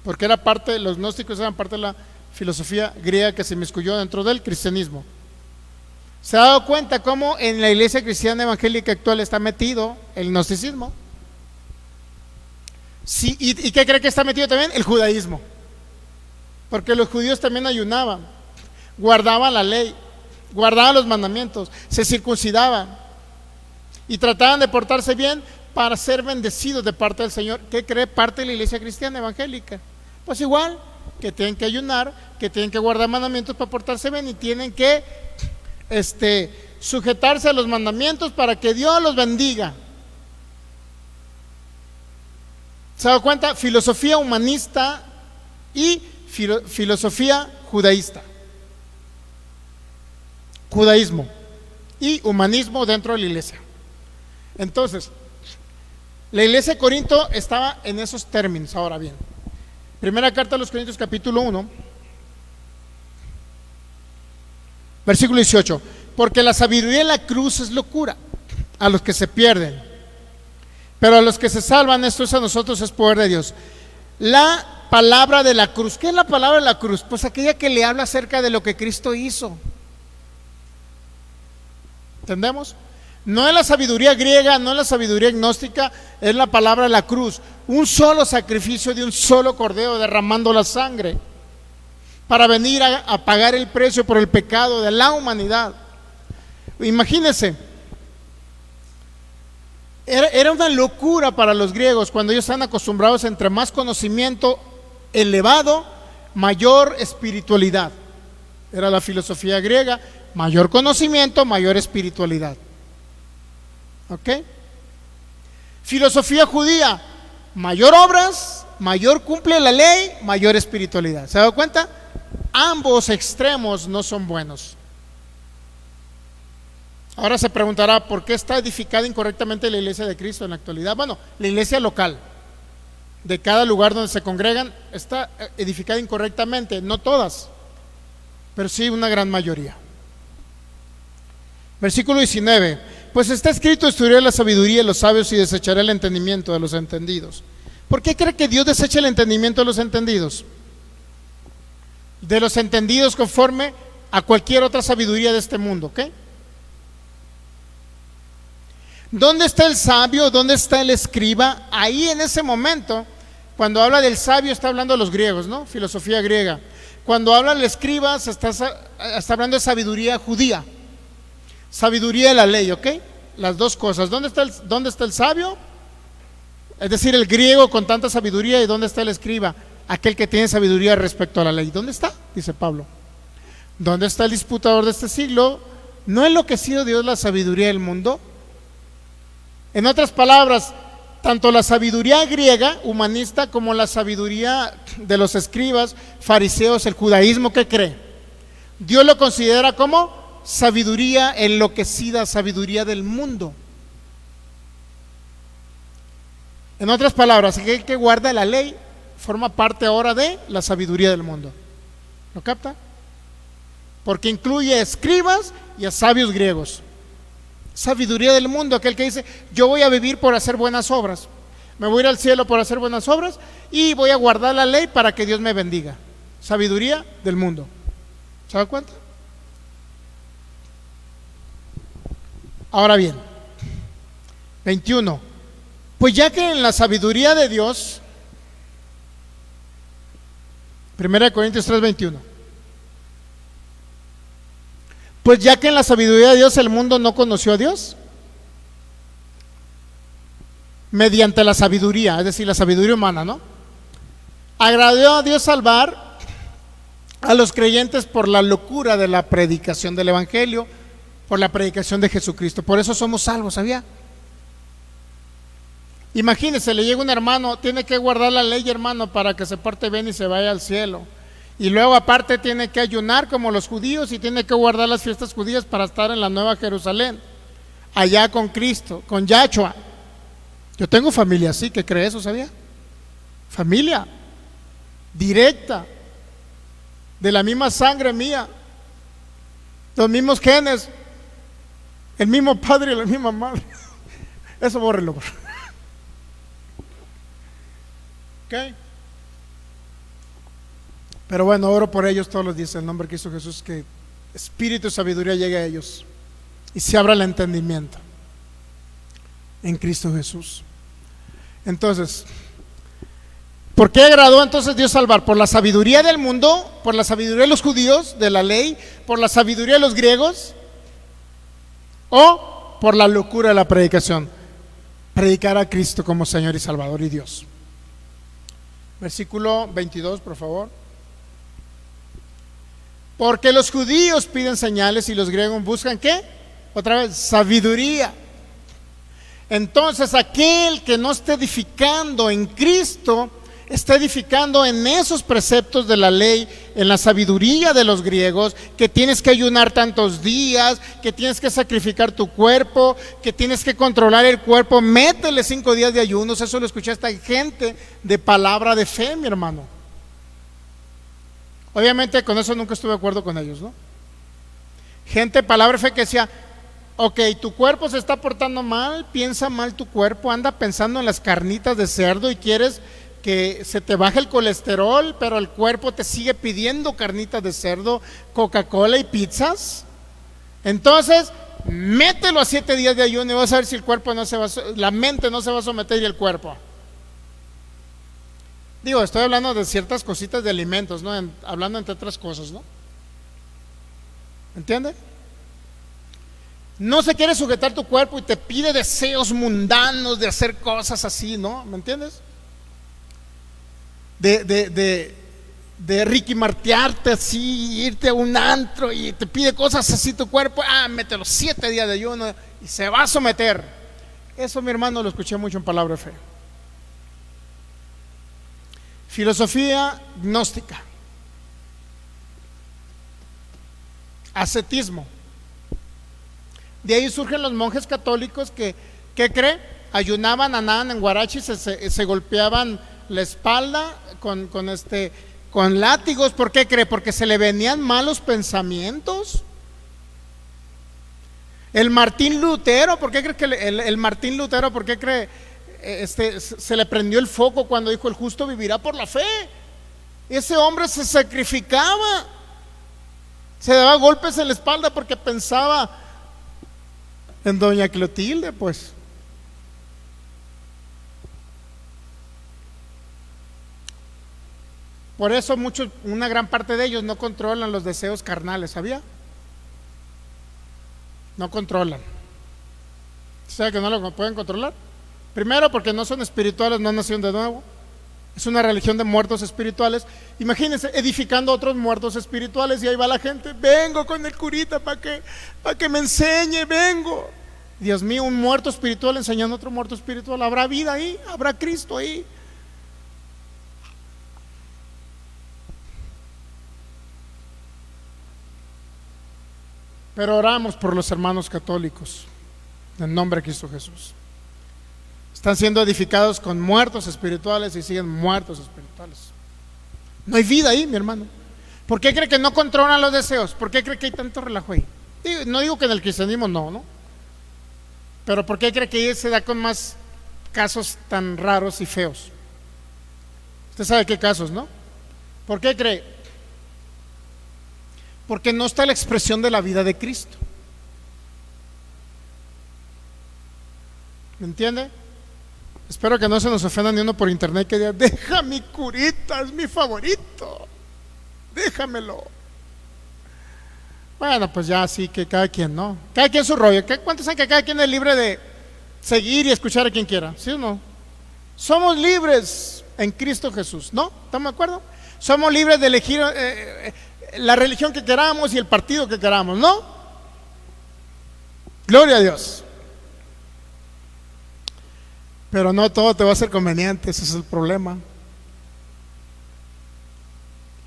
porque era parte, los gnósticos eran parte de la filosofía griega que se inmiscuyó dentro del cristianismo. ¿Se ha dado cuenta cómo en la iglesia cristiana evangélica actual está metido el gnosticismo? Sí, ¿y qué cree que está metido también? El judaísmo, porque los judíos también ayunaban, guardaban la ley, guardaban los mandamientos, se circuncidaban y trataban de portarse bien para ser bendecidos de parte del Señor. ¿Qué cree parte de la iglesia cristiana evangélica? Pues igual, que tienen que ayunar, que tienen que guardar mandamientos para portarse bien y tienen que sujetarse a los mandamientos para que Dios los bendiga. ¿Se ha dado cuenta? Filosofía humanista y filosofía judaísta. Judaísmo y humanismo dentro de la iglesia. Entonces, la iglesia de Corinto estaba en esos términos. Ahora bien, primera carta a los Corintios, capítulo 1, versículo 18: porque la sabiduría de la cruz es locura a los que se pierden, pero a los que se salvan, esto es a nosotros, es poder de Dios. La palabra de la cruz, ¿qué es la palabra de la cruz? Pues aquella que le habla acerca de lo que Cristo hizo. ¿Entendemos? No es la sabiduría griega, no es la sabiduría gnóstica, es la palabra de la cruz. Un solo sacrificio de un solo cordero derramando la sangre para venir a pagar el precio por el pecado de la humanidad. Imagínense, era una locura para los griegos cuando ellos están acostumbrados, entre más conocimiento elevado, mayor espiritualidad. Era la filosofía griega: mayor conocimiento, mayor espiritualidad. ¿Ok? Filosofía judía: mayor obras, mayor cumple la ley, mayor espiritualidad. ¿Se ha dado cuenta? Ambos extremos no son buenos. Ahora se preguntará, ¿por qué está edificada incorrectamente la iglesia de Cristo en la actualidad? Bueno, la iglesia local de cada lugar donde se congregan está edificada incorrectamente, no todas, pero sí una gran mayoría. Versículo 19: pues está escrito, estudiaré la sabiduría de los sabios y desecharé el entendimiento de los entendidos. ¿Por qué cree que Dios desecha el entendimiento de los entendidos? De los entendidos conforme a cualquier otra sabiduría de este mundo, ¿ok? ¿Dónde está el sabio? ¿Dónde está el escriba? Ahí en ese momento, cuando habla del sabio, está hablando de los griegos, ¿no? Filosofía griega. Cuando habla del escriba, está hablando de sabiduría judía, sabiduría de la ley, ¿ok? Las dos cosas. ¿Dónde está el sabio? Es decir, el griego con tanta sabiduría. ¿Y dónde está el escriba? Aquel que tiene sabiduría respecto a la ley. ¿Dónde está? Dice Pablo. ¿Dónde está el disputador de este siglo? ¿No ha enloquecido Dios la sabiduría del mundo? En otras palabras, tanto la sabiduría griega, humanista, como la sabiduría de los escribas, fariseos, el judaísmo, ¿qué cree? Dios lo considera como sabiduría enloquecida, sabiduría del mundo. En otras palabras, aquel que guarda la ley forma parte ahora de la sabiduría del mundo. ¿Lo capta? Porque incluye a escribas y a sabios griegos. Sabiduría del mundo, aquel que dice, yo voy a vivir por hacer buenas obras, me voy a ir al cielo por hacer buenas obras y voy a guardar la ley para que Dios me bendiga. Sabiduría del mundo. ¿Se da cuenta? Ahora bien, 21. Pues ya que en la sabiduría de Dios, 1 Corintios 3:21, pues ya que en la sabiduría de Dios el mundo no conoció a Dios, mediante la sabiduría, es decir, la sabiduría humana, ¿no? Agradó a Dios salvar a los creyentes por la locura de la predicación del Evangelio, por la predicación de Jesucristo. Por eso somos salvos, ¿sabía? Imagínense, le llega un hermano, tiene que guardar la ley, hermano, para que se porte bien y se vaya al cielo. Y luego aparte tiene que ayunar como los judíos y tiene que guardar las fiestas judías para estar en la Nueva Jerusalén, allá con Cristo, con Yahshua. Yo tengo familia así que cree eso, ¿sabía? Familia directa, de la misma sangre mía, los mismos genes, el mismo padre y la misma madre. Eso bórrelo. ¿Ok? Pero bueno, oro por ellos todos los días en el nombre de Cristo Jesús, que espíritu y sabiduría llegue a ellos y se abra el entendimiento en Cristo Jesús. Entonces, ¿por qué agradó entonces Dios salvar? ¿Por la sabiduría del mundo? ¿Por la sabiduría de los judíos, de la ley? ¿Por la sabiduría de los griegos? ¿O por la locura de la predicación? Predicar a Cristo como Señor y Salvador y Dios. Versículo 22, por favor. Porque los judíos piden señales y los griegos buscan ¿qué? Otra vez, sabiduría. Entonces aquel que no esté edificando en Cristo, está edificando en esos preceptos de la ley, en la sabiduría de los griegos, que tienes que ayunar tantos días, que tienes que sacrificar tu cuerpo, que tienes que controlar el cuerpo. Métele 5 días de ayunos. Eso lo escuché hasta gente de palabra de fe, mi hermano. Obviamente con eso nunca estuve de acuerdo con ellos, ¿no? Gente de palabra de fe que decía, ok, tu cuerpo se está portando mal, piensa mal tu cuerpo, anda pensando en las carnitas de cerdo y quieres que se te baje el colesterol, pero el cuerpo te sigue pidiendo carnitas de cerdo, Coca-Cola y pizzas. Entonces, mételo a 7 días de ayuno y vas a ver si el cuerpo no se va, la mente no se va a someter y el cuerpo. Digo, estoy hablando de ciertas cositas de alimentos, ¿no? Hablando entre otras cosas, ¿no? ¿Entiende? No se quiere sujetar tu cuerpo y te pide deseos mundanos de hacer cosas así, ¿no? ¿Me entiendes? De Ricky martearte así, irte a un antro y te pide cosas así tu cuerpo. Mételo 7 días de ayuno y se va a someter. Eso, mi hermano, lo escuché mucho en palabra de fe. filosofía gnóstica, ascetismo. De ahí surgen los monjes católicos que, ¿qué cree? Ayunaban, andaban en guaraches, se golpeaban la espalda con látigos. ¿Por qué cree? Porque se le venían malos pensamientos. El Martín Lutero, ¿por qué cree que el Martín Lutero, por qué cree? Se le prendió el foco cuando dijo: el justo vivirá por la fe. Ese hombre se sacrificaba, se daba golpes en la espalda porque pensaba en doña Clotilde, pues. Por eso una gran parte de ellos no controlan los deseos carnales, ¿sabía? No controlan. ¿Sabe que no lo pueden controlar? Primero, porque no son espirituales, no nacieron de nuevo. Es una religión de muertos espirituales. Imagínense, edificando otros muertos espirituales, y ahí va la gente: vengo con el curita para que me enseñe, vengo. Dios mío, un muerto espiritual enseñando a otro muerto espiritual. ¿Habrá vida ahí? ¿Habrá Cristo ahí? Pero oramos por los hermanos católicos, en nombre de Cristo Jesús. Están siendo edificados con muertos espirituales y siguen muertos espirituales. No hay vida ahí, mi hermano. ¿Por qué cree que no controlan los deseos? ¿Por qué cree que hay tanto relajo ahí? No digo que en el cristianismo no. Pero ¿por qué cree que ahí se da con más casos tan raros y feos? Usted sabe qué casos, ¿no? ¿Por qué cree? Porque no está la expresión de la vida de Cristo. ¿Me entiende? Espero que no se nos ofenda ni uno por internet que diga: deja mi curita, es mi favorito, déjamelo. Bueno, pues ya sí, que cada quien, ¿no? Cada quien su rollo. ¿Cuántos saben que cada quien es libre de seguir y escuchar a quien quiera? ¿Sí o no? Somos libres en Cristo Jesús, ¿no? ¿Estamos de acuerdo? Somos libres de elegir la religión que queramos y el partido que queramos, ¿no? Gloria a Dios. Pero no todo te va a ser conveniente, ese es el problema.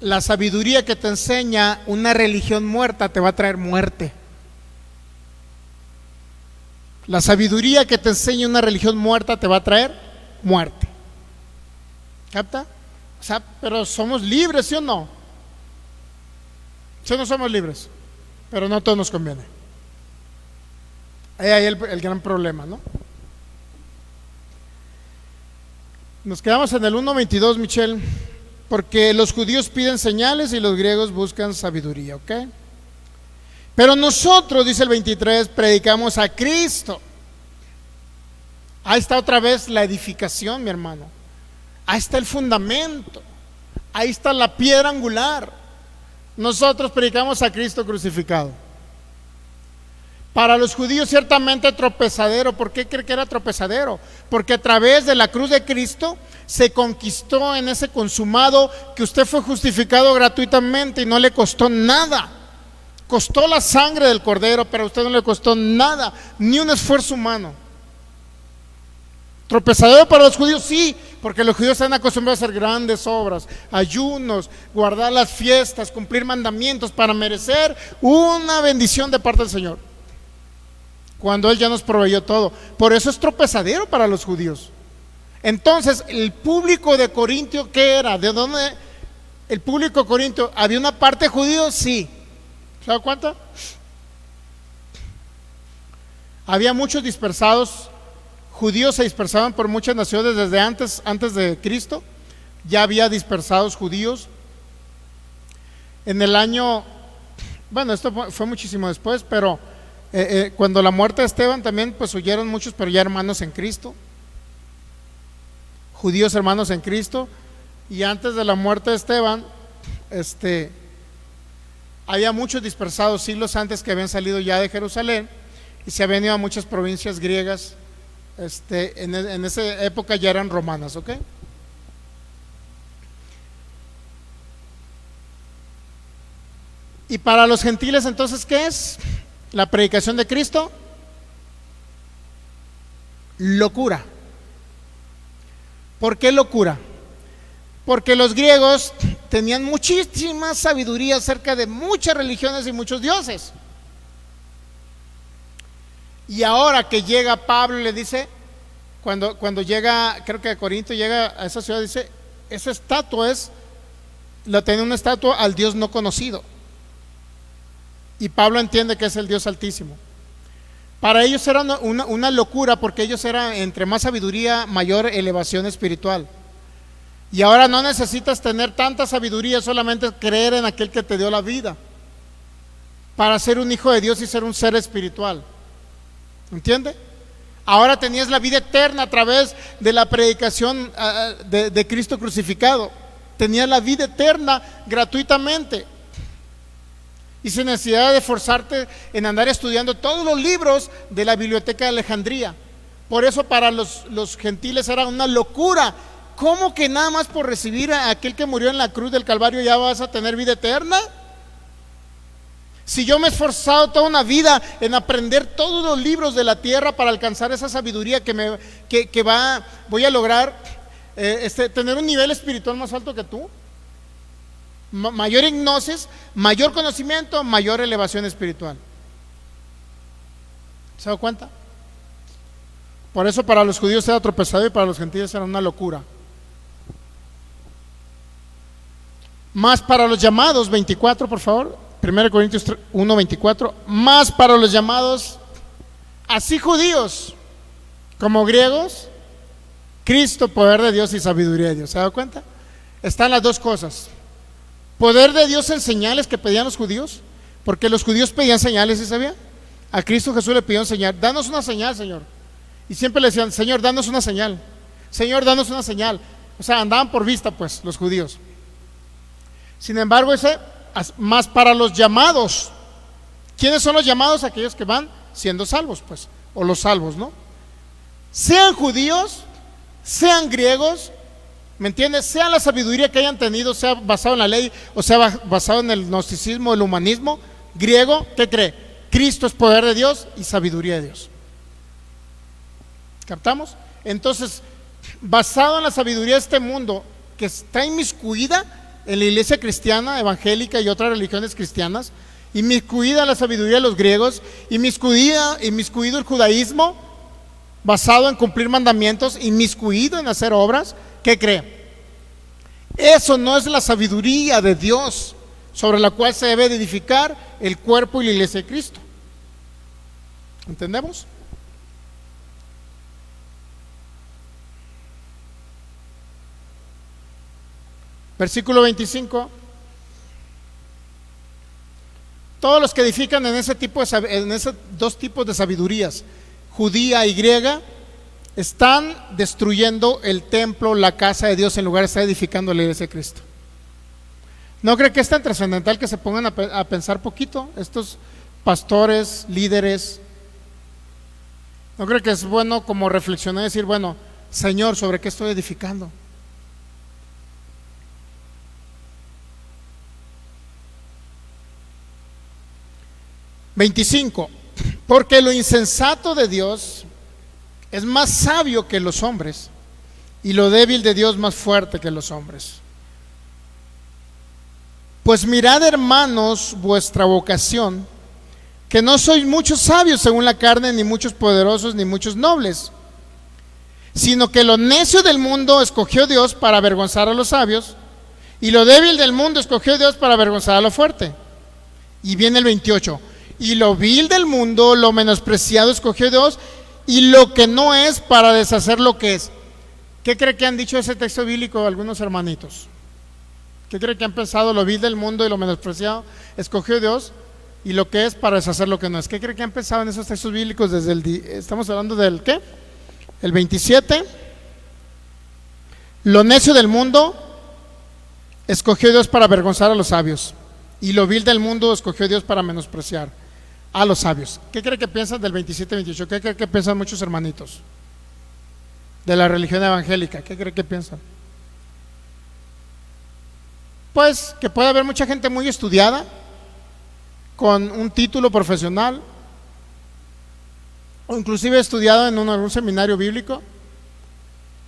La sabiduría que te enseña una religión muerta te va a traer muerte. La sabiduría que te enseña una religión muerta te va a traer muerte. ¿Capta? O sea, pero somos libres, ¿sí o no? Sí, no somos libres, pero no todo nos conviene. Ahí hay el gran problema, ¿no? Nos quedamos en el 1:22, Michelle. Porque los judíos piden señales y los griegos buscan sabiduría, ¿ok? Pero nosotros, dice el 23, predicamos a Cristo. Ahí está otra vez la edificación, mi hermano. Ahí está el fundamento. Ahí está la piedra angular. Nosotros predicamos a Cristo crucificado. Para los judíos ciertamente tropezadero. ¿Por qué cree que era tropezadero? Porque a través de la cruz de Cristo se conquistó en ese consumado que usted fue justificado gratuitamente y no le costó nada. Costó la sangre del cordero, pero a usted no le costó nada, ni un esfuerzo humano. Tropezadero para los judíos, sí, porque los judíos están acostumbrados a hacer grandes obras, ayunos, guardar las fiestas, cumplir mandamientos para merecer una bendición de parte del Señor, cuando Él ya nos proveyó todo. Por eso es tropezadero para los judíos. Entonces, el público de Corintio, ¿qué era? ¿De dónde? El público de Corintio, ¿había una parte judío? Sí. ¿Sabe cuánta? Había muchos dispersados. Judíos se dispersaban por muchas naciones desde antes de Cristo. Ya había dispersados judíos. En el año, bueno, esto fue muchísimo después, pero cuando la muerte de Esteban también, pues huyeron muchos, pero ya hermanos en Cristo. Judíos hermanos en Cristo. Y antes de la muerte de Esteban, había muchos dispersados siglos antes que habían salido ya de Jerusalén y se habían ido a muchas provincias griegas. En esa época ya eran romanas, ¿ok? Y para los gentiles, entonces, ¿qué es? La predicación de Cristo, locura. ¿Por qué locura? porque los griegos tenían muchísima sabiduría acerca de muchas religiones y muchos dioses. Y ahora que llega Pablo y le dice, cuando llega, creo que a Corinto, llega a esa ciudad, dice, esa estatua tiene una estatua al Dios no conocido. Y Pablo entiende que es el Dios Altísimo. Para ellos era una locura, porque ellos eran, entre más sabiduría, mayor elevación espiritual. Y ahora no necesitas tener tanta sabiduría, solamente creer en aquel que te dio la vida, para ser un hijo de Dios y ser un ser espiritual. ¿Entiende? Ahora tenías la vida eterna a través de la predicación de Cristo crucificado. Tenías la vida eterna gratuitamente y sin necesidad de esforzarte en andar estudiando todos los libros de la biblioteca de Alejandría. Por eso para los gentiles era una locura. ¿Cómo que nada más por recibir a aquel que murió en la cruz del Calvario ya vas a tener vida eterna? Si yo me he esforzado toda una vida en aprender todos los libros de la tierra para alcanzar esa sabiduría voy a lograr tener un nivel espiritual más alto que tú, mayor hipnosis, mayor conocimiento, mayor elevación espiritual. ¿Se da cuenta? Por eso para los judíos era tropezado y para los gentiles era una locura. Más para los llamados, 24 por favor, 1 Corintios 1, 24. Más para los llamados, así judíos como griegos, Cristo, poder de Dios y sabiduría de Dios. ¿Se da cuenta? Están las dos cosas. Poder de Dios en señales que pedían los judíos, porque los judíos pedían señales, ¿sí sabía? A Cristo Jesús le pidió una señal. Danos una señal, Señor. Y siempre le decían, Señor, danos una señal. Señor, danos una señal. O sea, andaban por vista, pues, los judíos. Sin embargo, más para los llamados. ¿Quiénes son los llamados? Aquellos que van siendo salvos, pues, o los salvos, ¿no? Sean judíos, sean griegos, ¿me entiendes? Sea la sabiduría que hayan tenido, sea basado en la ley o sea basado en el gnosticismo, el humanismo griego, ¿qué cree? Cristo es poder de Dios y sabiduría de Dios. ¿Captamos? Entonces, basado en la sabiduría de este mundo que está inmiscuida en la iglesia cristiana, evangélica y otras religiones cristianas, inmiscuida en la sabiduría de los griegos, inmiscuido el judaísmo, basado en cumplir mandamientos, inmiscuido en hacer obras, ¿qué cree? Eso no es la sabiduría de Dios sobre la cual se debe edificar el cuerpo y la iglesia de Cristo. ¿Entendemos? Versículo 25. Todos los que edifican en esos dos tipos de sabidurías, judía y griega, están destruyendo el templo, la casa de Dios, en lugar de estar edificando la iglesia de Cristo. ¿No cree que es tan trascendental que se pongan a pensar poquito estos pastores, líderes? ¿No cree que es bueno como reflexionar y decir, bueno, Señor, ¿sobre qué estoy edificando? (25) Porque lo insensato de Dios es más sabio que los hombres, y lo débil de Dios más fuerte que los hombres. Pues mirad, hermanos, vuestra vocación, que no sois muchos sabios según la carne, ni muchos poderosos, ni muchos nobles, sino que lo necio del mundo escogió Dios para avergonzar a los sabios, y lo débil del mundo escogió Dios para avergonzar a lo fuerte. Y viene el 28. Y lo vil del mundo, lo menospreciado escogió Dios, y lo que no es, para deshacer lo que es. ¿Qué cree que han dicho ese texto bíblico algunos hermanitos? ¿Qué cree que han pensado? Lo vil del mundo y lo menospreciado escogió Dios, y lo que es, para deshacer lo que no es. ¿Qué cree que han pensado en esos textos bíblicos estamos hablando del qué? El 27. Lo necio del mundo escogió Dios para avergonzar a los sabios, y lo vil del mundo escogió Dios para menospreciar a los sabios. ¿Qué cree que piensan del 27 y 28? ¿Qué cree que piensan muchos hermanitos de la religión evangélica? ¿Qué cree que piensan? Pues que puede haber mucha gente muy estudiada, con un título profesional, o inclusive estudiado en algún seminario bíblico.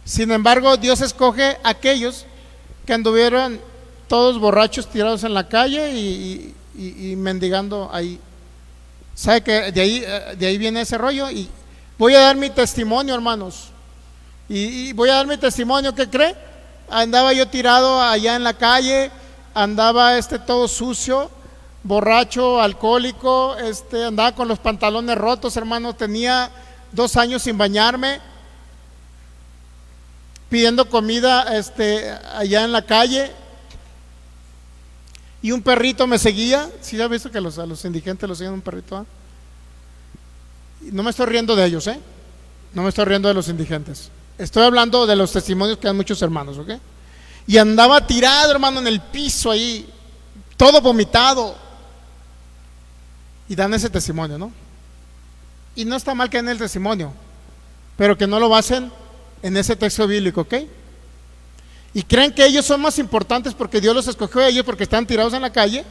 Sin embargo, Dios escoge a aquellos que anduvieron todos borrachos tirados en la calle y mendigando ahí. ¿Sabe que de ahí viene ese rollo? Y voy a dar mi testimonio, hermanos. Y voy a dar mi testimonio. ¿Qué cree? Andaba yo tirado allá en la calle, andaba todo sucio, borracho, alcohólico, andaba con los pantalones rotos, hermano. Tenía 2 años sin bañarme, pidiendo comida allá en la calle, y un perrito me seguía. ¿Sí has visto que a los indigentes los siguen un perrito? ¿Eh? No me estoy riendo de ellos, no me estoy riendo de los indigentes, estoy hablando de los testimonios que dan muchos hermanos, ¿ok? Y andaba tirado, hermano, en el piso ahí, todo vomitado, y dan ese testimonio, ¿no? Y no está mal que den el testimonio, pero que no lo basen en ese texto bíblico, ¿ok? Y creen que ellos son más importantes porque Dios los escogió a ellos porque están tirados en la calle,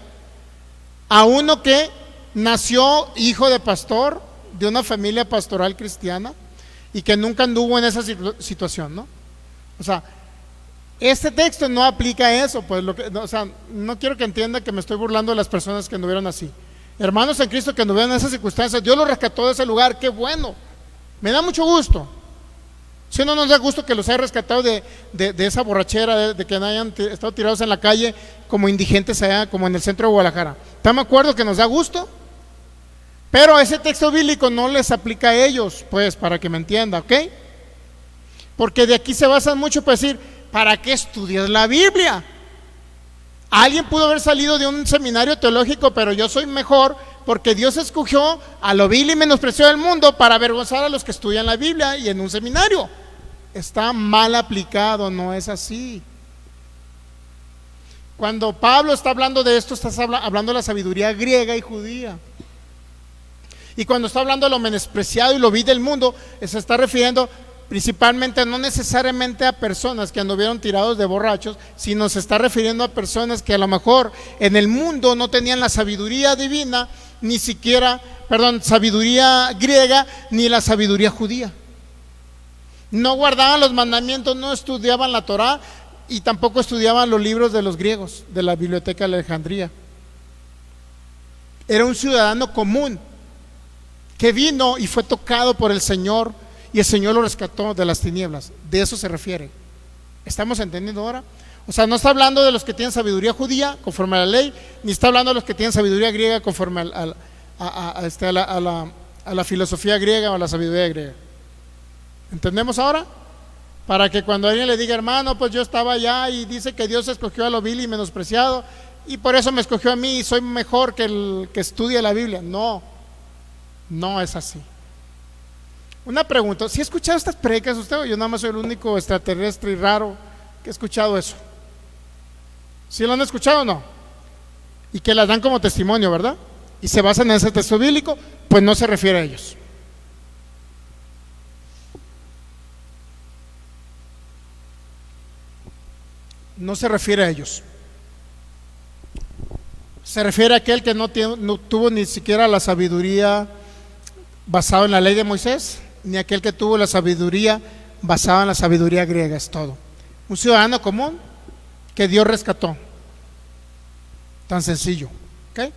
a uno que nació hijo de pastor, de una familia pastoral cristiana, y que nunca anduvo en esa situación, ¿no? O sea, este texto no aplica a eso, pues o sea, no quiero que entienda que me estoy burlando de las personas que anduvieron así. Hermanos en Cristo que anduvieron en esas circunstancias, Dios los rescató de ese lugar, qué bueno, me da mucho gusto. Si no nos da gusto que los haya rescatado de esa borrachera, de que hayan estado tirados en la calle como indigentes allá, como en el centro de Guadalajara. ¿Estamos de acuerdo que nos da gusto? Pero ese texto bíblico no les aplica a ellos, pues, para que me entienda, ¿ok? Porque de aquí se basan mucho para decir, ¿para qué estudias la Biblia? Alguien pudo haber salido de un seminario teológico, pero yo soy mejor porque Dios escogió a lo vil y menospreciado del mundo para avergonzar a los que estudian la Biblia y en un seminario. Está mal aplicado, no es así. Cuando Pablo está hablando de esto, está hablando de la sabiduría griega y judía. Y cuando está hablando de lo menospreciado y lo vil del mundo, se está refiriendo principalmente, no necesariamente a personas que anduvieron tirados de borrachos, sino se está refiriendo a personas que a lo mejor en el mundo no tenían la sabiduría divina, ni siquiera, sabiduría griega, ni la sabiduría judía. No guardaban los mandamientos, no estudiaban la Torá y tampoco estudiaban los libros de los griegos, de la biblioteca de Alejandría. Era un ciudadano común que vino y fue tocado por el Señor, y el Señor lo rescató de las tinieblas. De eso se refiere. ¿Estamos entendiendo ahora? O sea, no está hablando de los que tienen sabiduría judía conforme a la ley, ni está hablando de los que tienen sabiduría griega conforme a la filosofía griega o a la sabiduría griega. ¿Entendemos ahora? Para que cuando alguien le diga, hermano, pues yo estaba allá y dice que Dios escogió a lo vil y menospreciado y por eso me escogió a mí y soy mejor que el que estudia la Biblia. No, no es así. Una pregunta, ¿sí ha escuchado estas predicas usted o yo nada más soy el único extraterrestre y raro que ha escuchado eso? ¿Sí lo han escuchado o no? Y que las dan como testimonio, ¿verdad? Y se basan en ese texto bíblico, pues no se refiere a ellos. No se refiere a ellos. Se refiere a aquel que no tuvo ni siquiera la sabiduría basada en la ley de Moisés, ni aquel que tuvo la sabiduría basada en la sabiduría griega, es todo. Un ciudadano común que Dios rescató. Tan sencillo, ¿ok?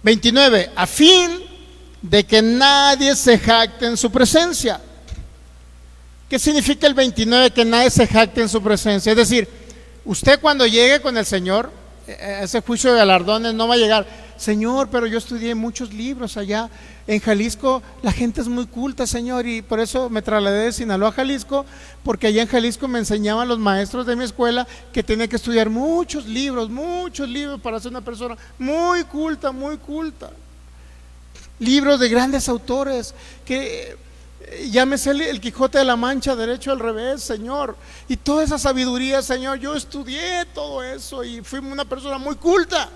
(29) A fin de que nadie se jacte en su presencia. ¿Qué significa el 29? Que nadie se jacte en su presencia. Es decir, usted cuando llegue con el Señor, ese juicio de galardones no va a llegar, Señor, pero yo estudié muchos libros allá en Jalisco, la gente es muy culta, Señor, y por eso me trasladé de Sinaloa a Jalisco, porque allá en Jalisco me enseñaban los maestros de mi escuela que tenía que estudiar muchos libros para ser una persona muy culta, libros de grandes autores, que llámese el Quijote de la Mancha, derecho al revés, Señor, y toda esa sabiduría, Señor, yo estudié todo eso y fui una persona muy culta.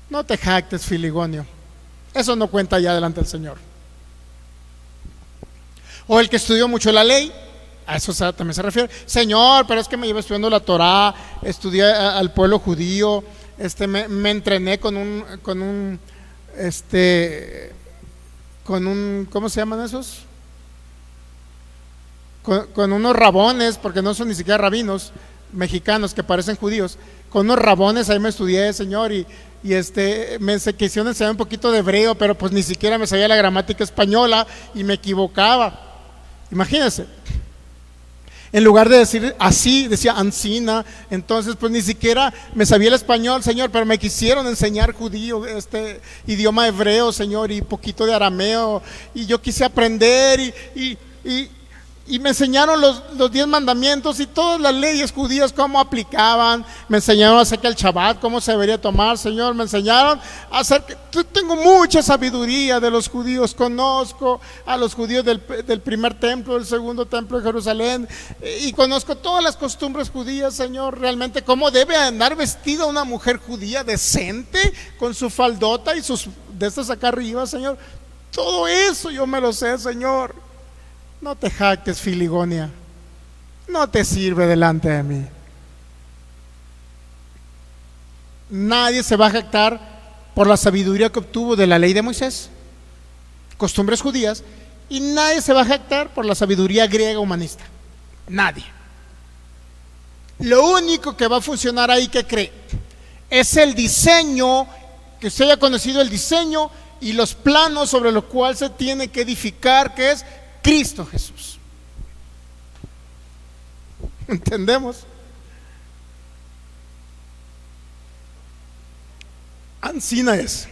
No te jactes, Filigonio, eso no cuenta ya delante del Señor. O el que estudió mucho la ley, a eso también se refiere. Señor, pero es que me llevo estudiando la Torá, estudié al pueblo judío, me entrené con un ¿cómo se llaman esos? con unos rabones, porque no son ni siquiera rabinos mexicanos que parecen judíos, con unos rabones ahí me estudié, Señor, y me quisieron enseñar un poquito de hebreo, pero pues ni siquiera me sabía la gramática española y me equivocaba. Imagínense, en lugar de decir así, decía ancina. Entonces pues ni siquiera me sabía el español, Señor, pero me quisieron enseñar judío, idioma hebreo, Señor, y poquito de arameo, y yo quise aprender y me enseñaron los 10 mandamientos y todas las leyes judías, cómo aplicaban. Me enseñaron acerca del Shabbat, cómo se debería tomar, Señor. Me enseñaron acerca, tengo mucha sabiduría de los judíos. Conozco a los judíos del primer templo, del segundo templo de Jerusalén, y conozco todas las costumbres judías, Señor. Realmente cómo debe andar vestida una mujer judía decente, con su faldota y sus de estas acá arriba, Señor. Todo eso yo me lo sé, Señor. No te jactes, Filigonia, no te sirve delante de mí. Nadie se va a jactar por la sabiduría que obtuvo de la ley de Moisés, costumbres judías, y nadie se va a jactar por la sabiduría griega humanista. Nadie. Lo único que va a funcionar ahí, ¿qué cree? Es el diseño, que usted haya conocido el diseño y los planos sobre los cuales se tiene que edificar, que es Cristo Jesús. ¿Entendemos? Ancina es.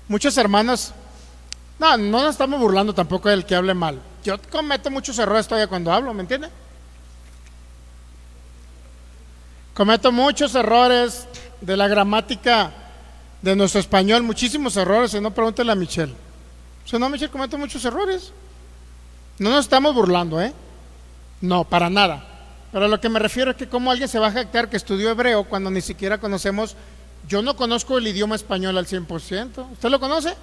Muchos hermanos, no nos estamos burlando tampoco del que hable mal. Yo cometo muchos errores todavía cuando hablo, ¿me entiende? Cometo muchos errores de la gramática de nuestro español, muchísimos errores. Si no, pregúntale a Michelle. Si no, Michelle comete muchos errores. No nos estamos burlando, no, para nada. Pero a lo que me refiero es que cómo alguien se va a jactar que estudió hebreo cuando ni siquiera conocemos. Yo no conozco el idioma español al 100%. ¿Usted lo conoce?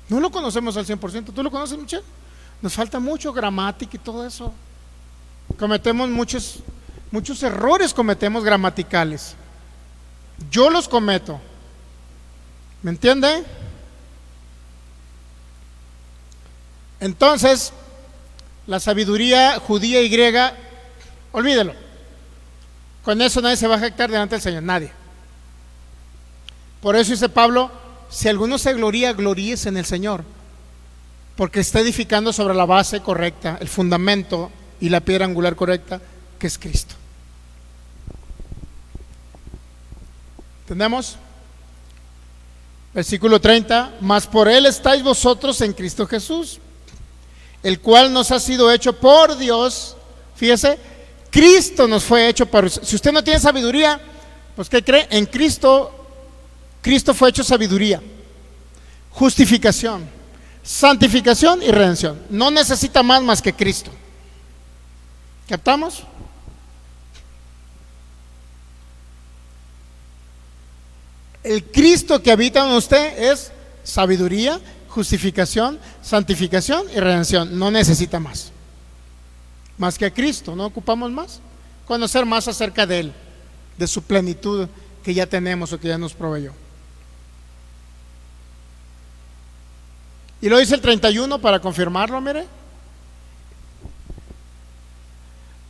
No lo conocemos al 100%. ¿Tú lo conoces, Michelle? Nos falta mucho gramática y todo eso. Cometemos muchos errores, cometemos gramaticales. Yo los cometo. ¿Me entiende? Entonces, la sabiduría judía y griega, olvídelo. Con eso nadie se va a jactar delante del Señor, nadie. Por eso dice Pablo, si alguno se gloría, gloríese en el Señor, porque está edificando sobre la base correcta, el fundamento y la piedra angular correcta, que es Cristo. ¿Entendemos? Versículo 30, mas por Él estáis vosotros en Cristo Jesús, el cual nos ha sido hecho por Dios. Fíjese, Cristo nos fue hecho para usted. Si usted no tiene sabiduría, pues ¿qué cree? En Cristo fue hecho sabiduría, justificación, santificación y redención. No necesita más que Cristo. ¿Captamos? El Cristo que habita en usted es sabiduría, justificación, santificación y redención. No necesita más que a Cristo. No ocupamos más. Conocer más acerca de Él, de su plenitud que ya tenemos o que ya nos proveyó. Y lo dice el 31 para confirmarlo, mire.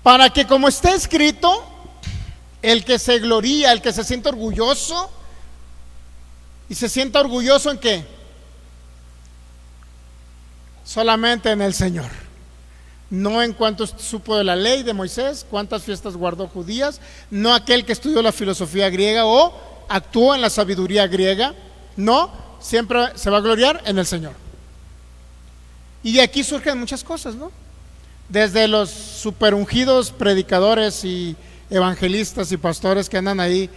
Para que, como está escrito, el que se gloría, el que se siente orgulloso, y se sienta orgulloso ¿en qué? Solamente en el Señor. No en cuanto supo de la ley de Moisés, cuántas fiestas guardó judías, no aquel que estudió la filosofía griega o actuó en la sabiduría griega. No, siempre se va a gloriar en el Señor. Y de aquí surgen muchas cosas, ¿no? Desde los superungidos predicadores y evangelistas y pastores que andan ahí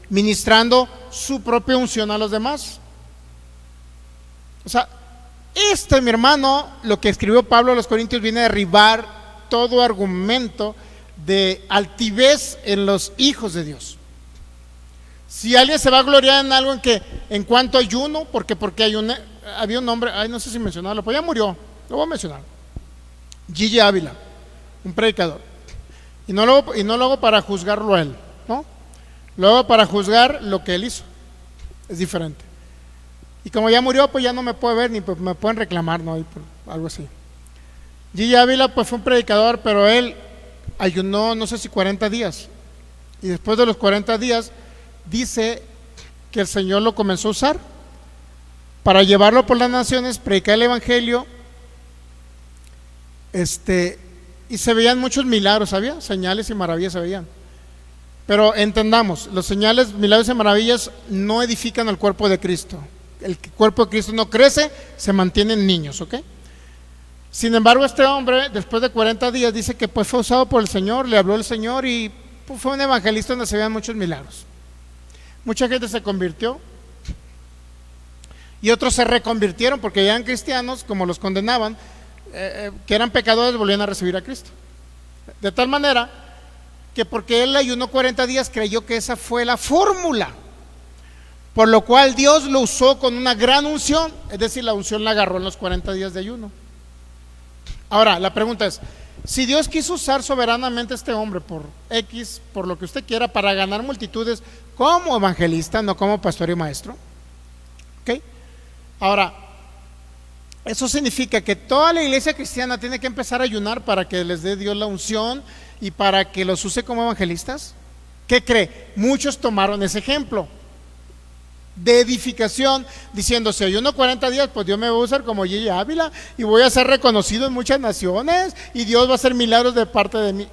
ministrando su propia unción a los demás. O sea, mi hermano, lo que escribió Pablo a los Corintios, viene a derribar todo argumento de altivez en los hijos de Dios. Si alguien se va a gloriar en algo en cuanto a ayuno, porque había un hombre, no sé si mencionarlo, pues ya murió, lo voy a mencionar. Gigi Ávila, un predicador. Y no lo hago para juzgarlo a él, ¿no? Lo hago para juzgar lo que él hizo. Es diferente. Y como ya murió, pues ya no me puede ver ni pues, me pueden reclamar, ¿no? Algo así. Gigi Ávila pues fue un predicador, pero él ayunó no sé si 40 días. Y después de los 40 días dice que el Señor lo comenzó a usar para llevarlo por las naciones, predicar el evangelio, y se veían muchos milagros, ¿sabía? Señales y maravillas se veían. Pero entendamos, los señales, milagros y maravillas no edifican al cuerpo de Cristo. El cuerpo de Cristo no crece, se mantienen niños, ¿ok? Sin embargo, este hombre, después de 40 días, dice que pues fue usado por el Señor, le habló el Señor y pues, fue un evangelista donde se veían muchos milagros. Mucha gente se convirtió y otros se reconvirtieron porque ya eran cristianos, como los condenaban, que eran pecadores, volvían a recibir a Cristo. De tal manera que porque él ayunó 40 días, creyó que esa fue la fórmula, por lo cual Dios lo usó con una gran unción, es decir, la unción la agarró en los 40 días de ayuno. Ahora, la pregunta es, si Dios quiso usar soberanamente a este hombre por X, por lo que usted quiera, para ganar multitudes como evangelista, no como pastor y maestro, ¿ok? Ahora, eso significa que toda la iglesia cristiana tiene que empezar a ayunar para que les dé Dios la unción y para que los use como evangelistas. ¿Qué cree? Muchos tomaron ese ejemplo de edificación, diciendo, si ayuno 40 días, pues Dios me va a usar como Gigi Ávila y voy a ser reconocido en muchas naciones y Dios va a hacer milagros de parte de mí.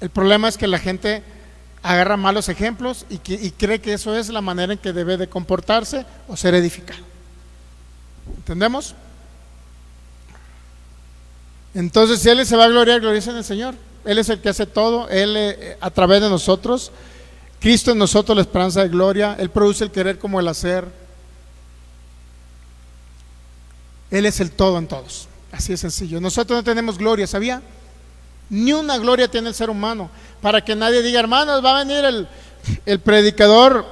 El problema es que la gente agarra malos ejemplos y cree que eso es la manera en que debe de comportarse o ser edificado. ¿Entendemos? Entonces, si Él se va a gloriar, gloriarse en el Señor. Él es el que hace todo, Él a través de nosotros. Cristo en nosotros, la esperanza de gloria. Él produce el querer como el hacer. Él es el todo en todos. Así de sencillo. Nosotros no tenemos gloria, ¿sabía? Ni una gloria tiene el ser humano. Para que nadie diga, hermanos, va a venir el predicador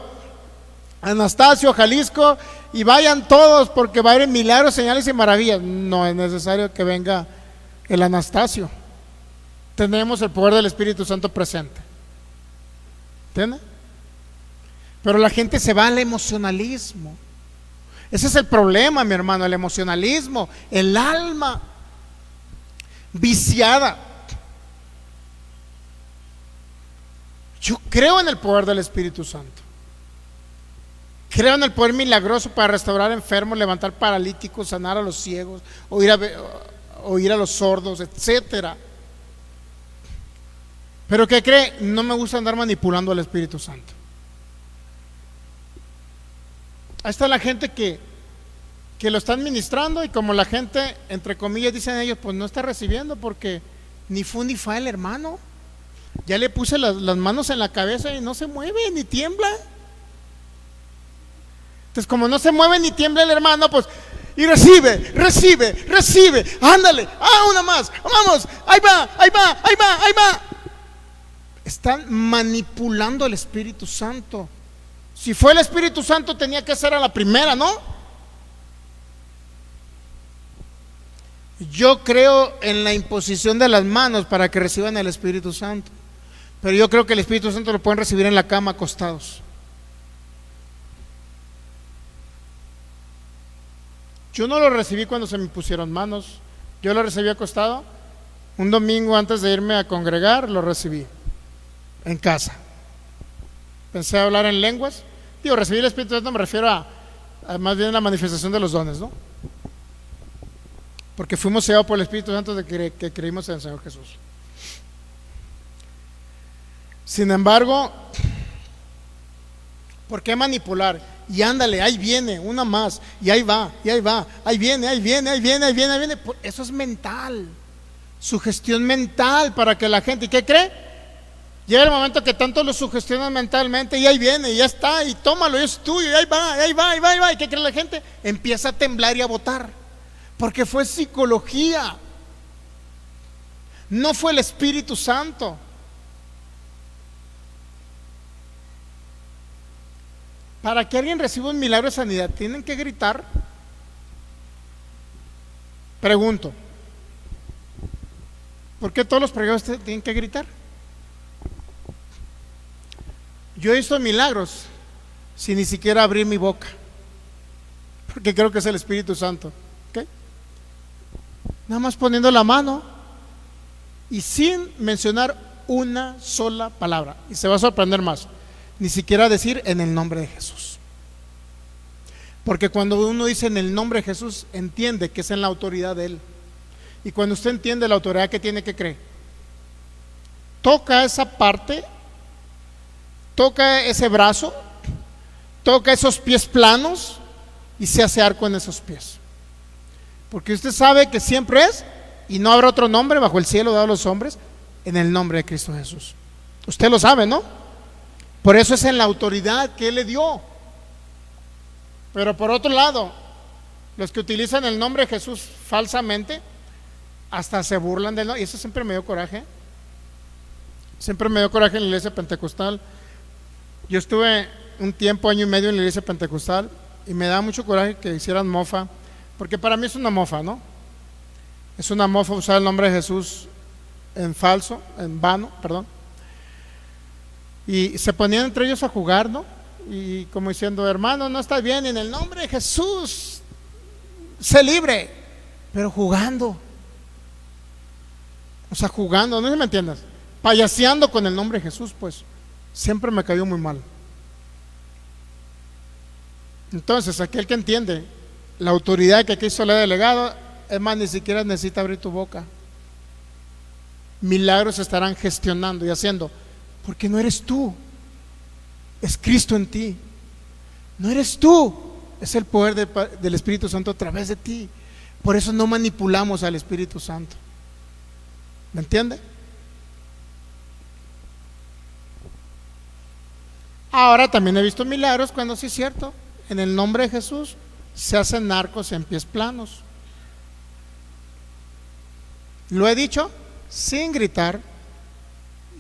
Anastasio, Jalisco, y vayan todos porque va a haber milagros, señales y maravillas. No es necesario que venga el Anastasio. Tenemos el poder del Espíritu Santo presente. ¿Entiende? Pero la gente se va al emocionalismo. Ese es el problema, mi hermano, el emocionalismo, el alma viciada. Yo creo en el poder del Espíritu Santo. Creo en el poder milagroso para restaurar enfermos, levantar paralíticos, sanar a los ciegos, oír a los sordos, etcétera. Pero ¿qué cree? No me gusta andar manipulando al Espíritu Santo. Ahí está la gente que lo están ministrando y como la gente, entre comillas, dicen ellos, pues no está recibiendo porque ni fu ni fa el hermano. Ya le puse las manos en la cabeza y no se mueve ni tiembla. Entonces, como no se mueve ni tiembla el hermano, pues, y recibe, ándale, una más, vamos, ahí va. Están manipulando al Espíritu Santo. Si fue el Espíritu Santo, tenía que ser a la primera, ¿no? Yo creo en la imposición de las manos para que reciban el Espíritu Santo, pero yo creo que el Espíritu Santo lo pueden recibir en la cama acostados. Yo no lo recibí cuando se me pusieron manos, yo lo recibí acostado. Un domingo antes de irme a congregar, lo recibí en casa. Pensé a hablar en lenguas. Digo, recibir el Espíritu Santo me refiero a más bien la manifestación de los dones, ¿no? Porque fuimos sellados por el Espíritu Santo de que creímos en el Señor Jesús. Sin embargo, ¿por qué manipular? Y ándale, ahí viene, una más, y ahí va, ahí viene. Eso es mental, sugestión mental para que la gente, ¿y qué cree? Llega el momento que tanto lo sugestionan mentalmente y ahí viene, y ya está, y tómalo, y es tuyo, y ahí va. ¿Y qué cree la gente? Empieza a temblar y a votar, porque fue psicología, no fue el Espíritu Santo. Para que alguien reciba un milagro de sanidad, ¿tienen que gritar? Pregunto, ¿por qué todos los predicadores tienen que gritar? Yo he visto milagros sin ni siquiera abrir mi boca, porque creo que es el Espíritu Santo. ¿Okay? Nada más poniendo la mano y sin mencionar una sola palabra. Y se va a sorprender más, ni siquiera decir en el nombre de Jesús. Porque cuando uno dice en el nombre de Jesús, entiende que es en la autoridad de Él. Y cuando usted entiende la autoridad que tiene, que creer, toca esa parte, toca ese brazo, toca esos pies planos y se hace arco en esos pies. Porque usted sabe que siempre es, y no habrá otro nombre bajo el cielo dado a los hombres, en el nombre de Cristo Jesús. Usted lo sabe, ¿no? Por eso es en la autoridad que Él le dio. Pero por otro lado, los que utilizan el nombre de Jesús falsamente, hasta se burlan de él, ¿no? Y eso siempre me dio coraje. Siempre me dio coraje en la iglesia pentecostal. Yo estuve un tiempo, año y medio, en la iglesia pentecostal, y me da mucho coraje que hicieran mofa, porque para mí es una mofa, ¿no? Es una mofa usar el nombre de Jesús en falso, en vano, perdón. Y se ponían entre ellos a jugar, ¿no? Y como diciendo, hermano, no está bien, en el nombre de Jesús, sé libre, pero jugando. O sea, jugando, no sé si me entiendes, payaseando con el nombre de Jesús, pues siempre me cayó muy mal. Entonces, aquel que entiende la autoridad que Cristo le ha delegado, es más, ni siquiera necesita abrir tu boca. Milagros se estarán gestionando y haciendo, porque no eres tú, es Cristo en ti. No eres tú, es el poder del Espíritu Santo a través de ti. Por eso no manipulamos al Espíritu Santo. ¿Me entiende? Ahora también he visto milagros cuando sí es cierto, en el nombre de Jesús se hacen narcos en pies planos. Lo he dicho sin gritar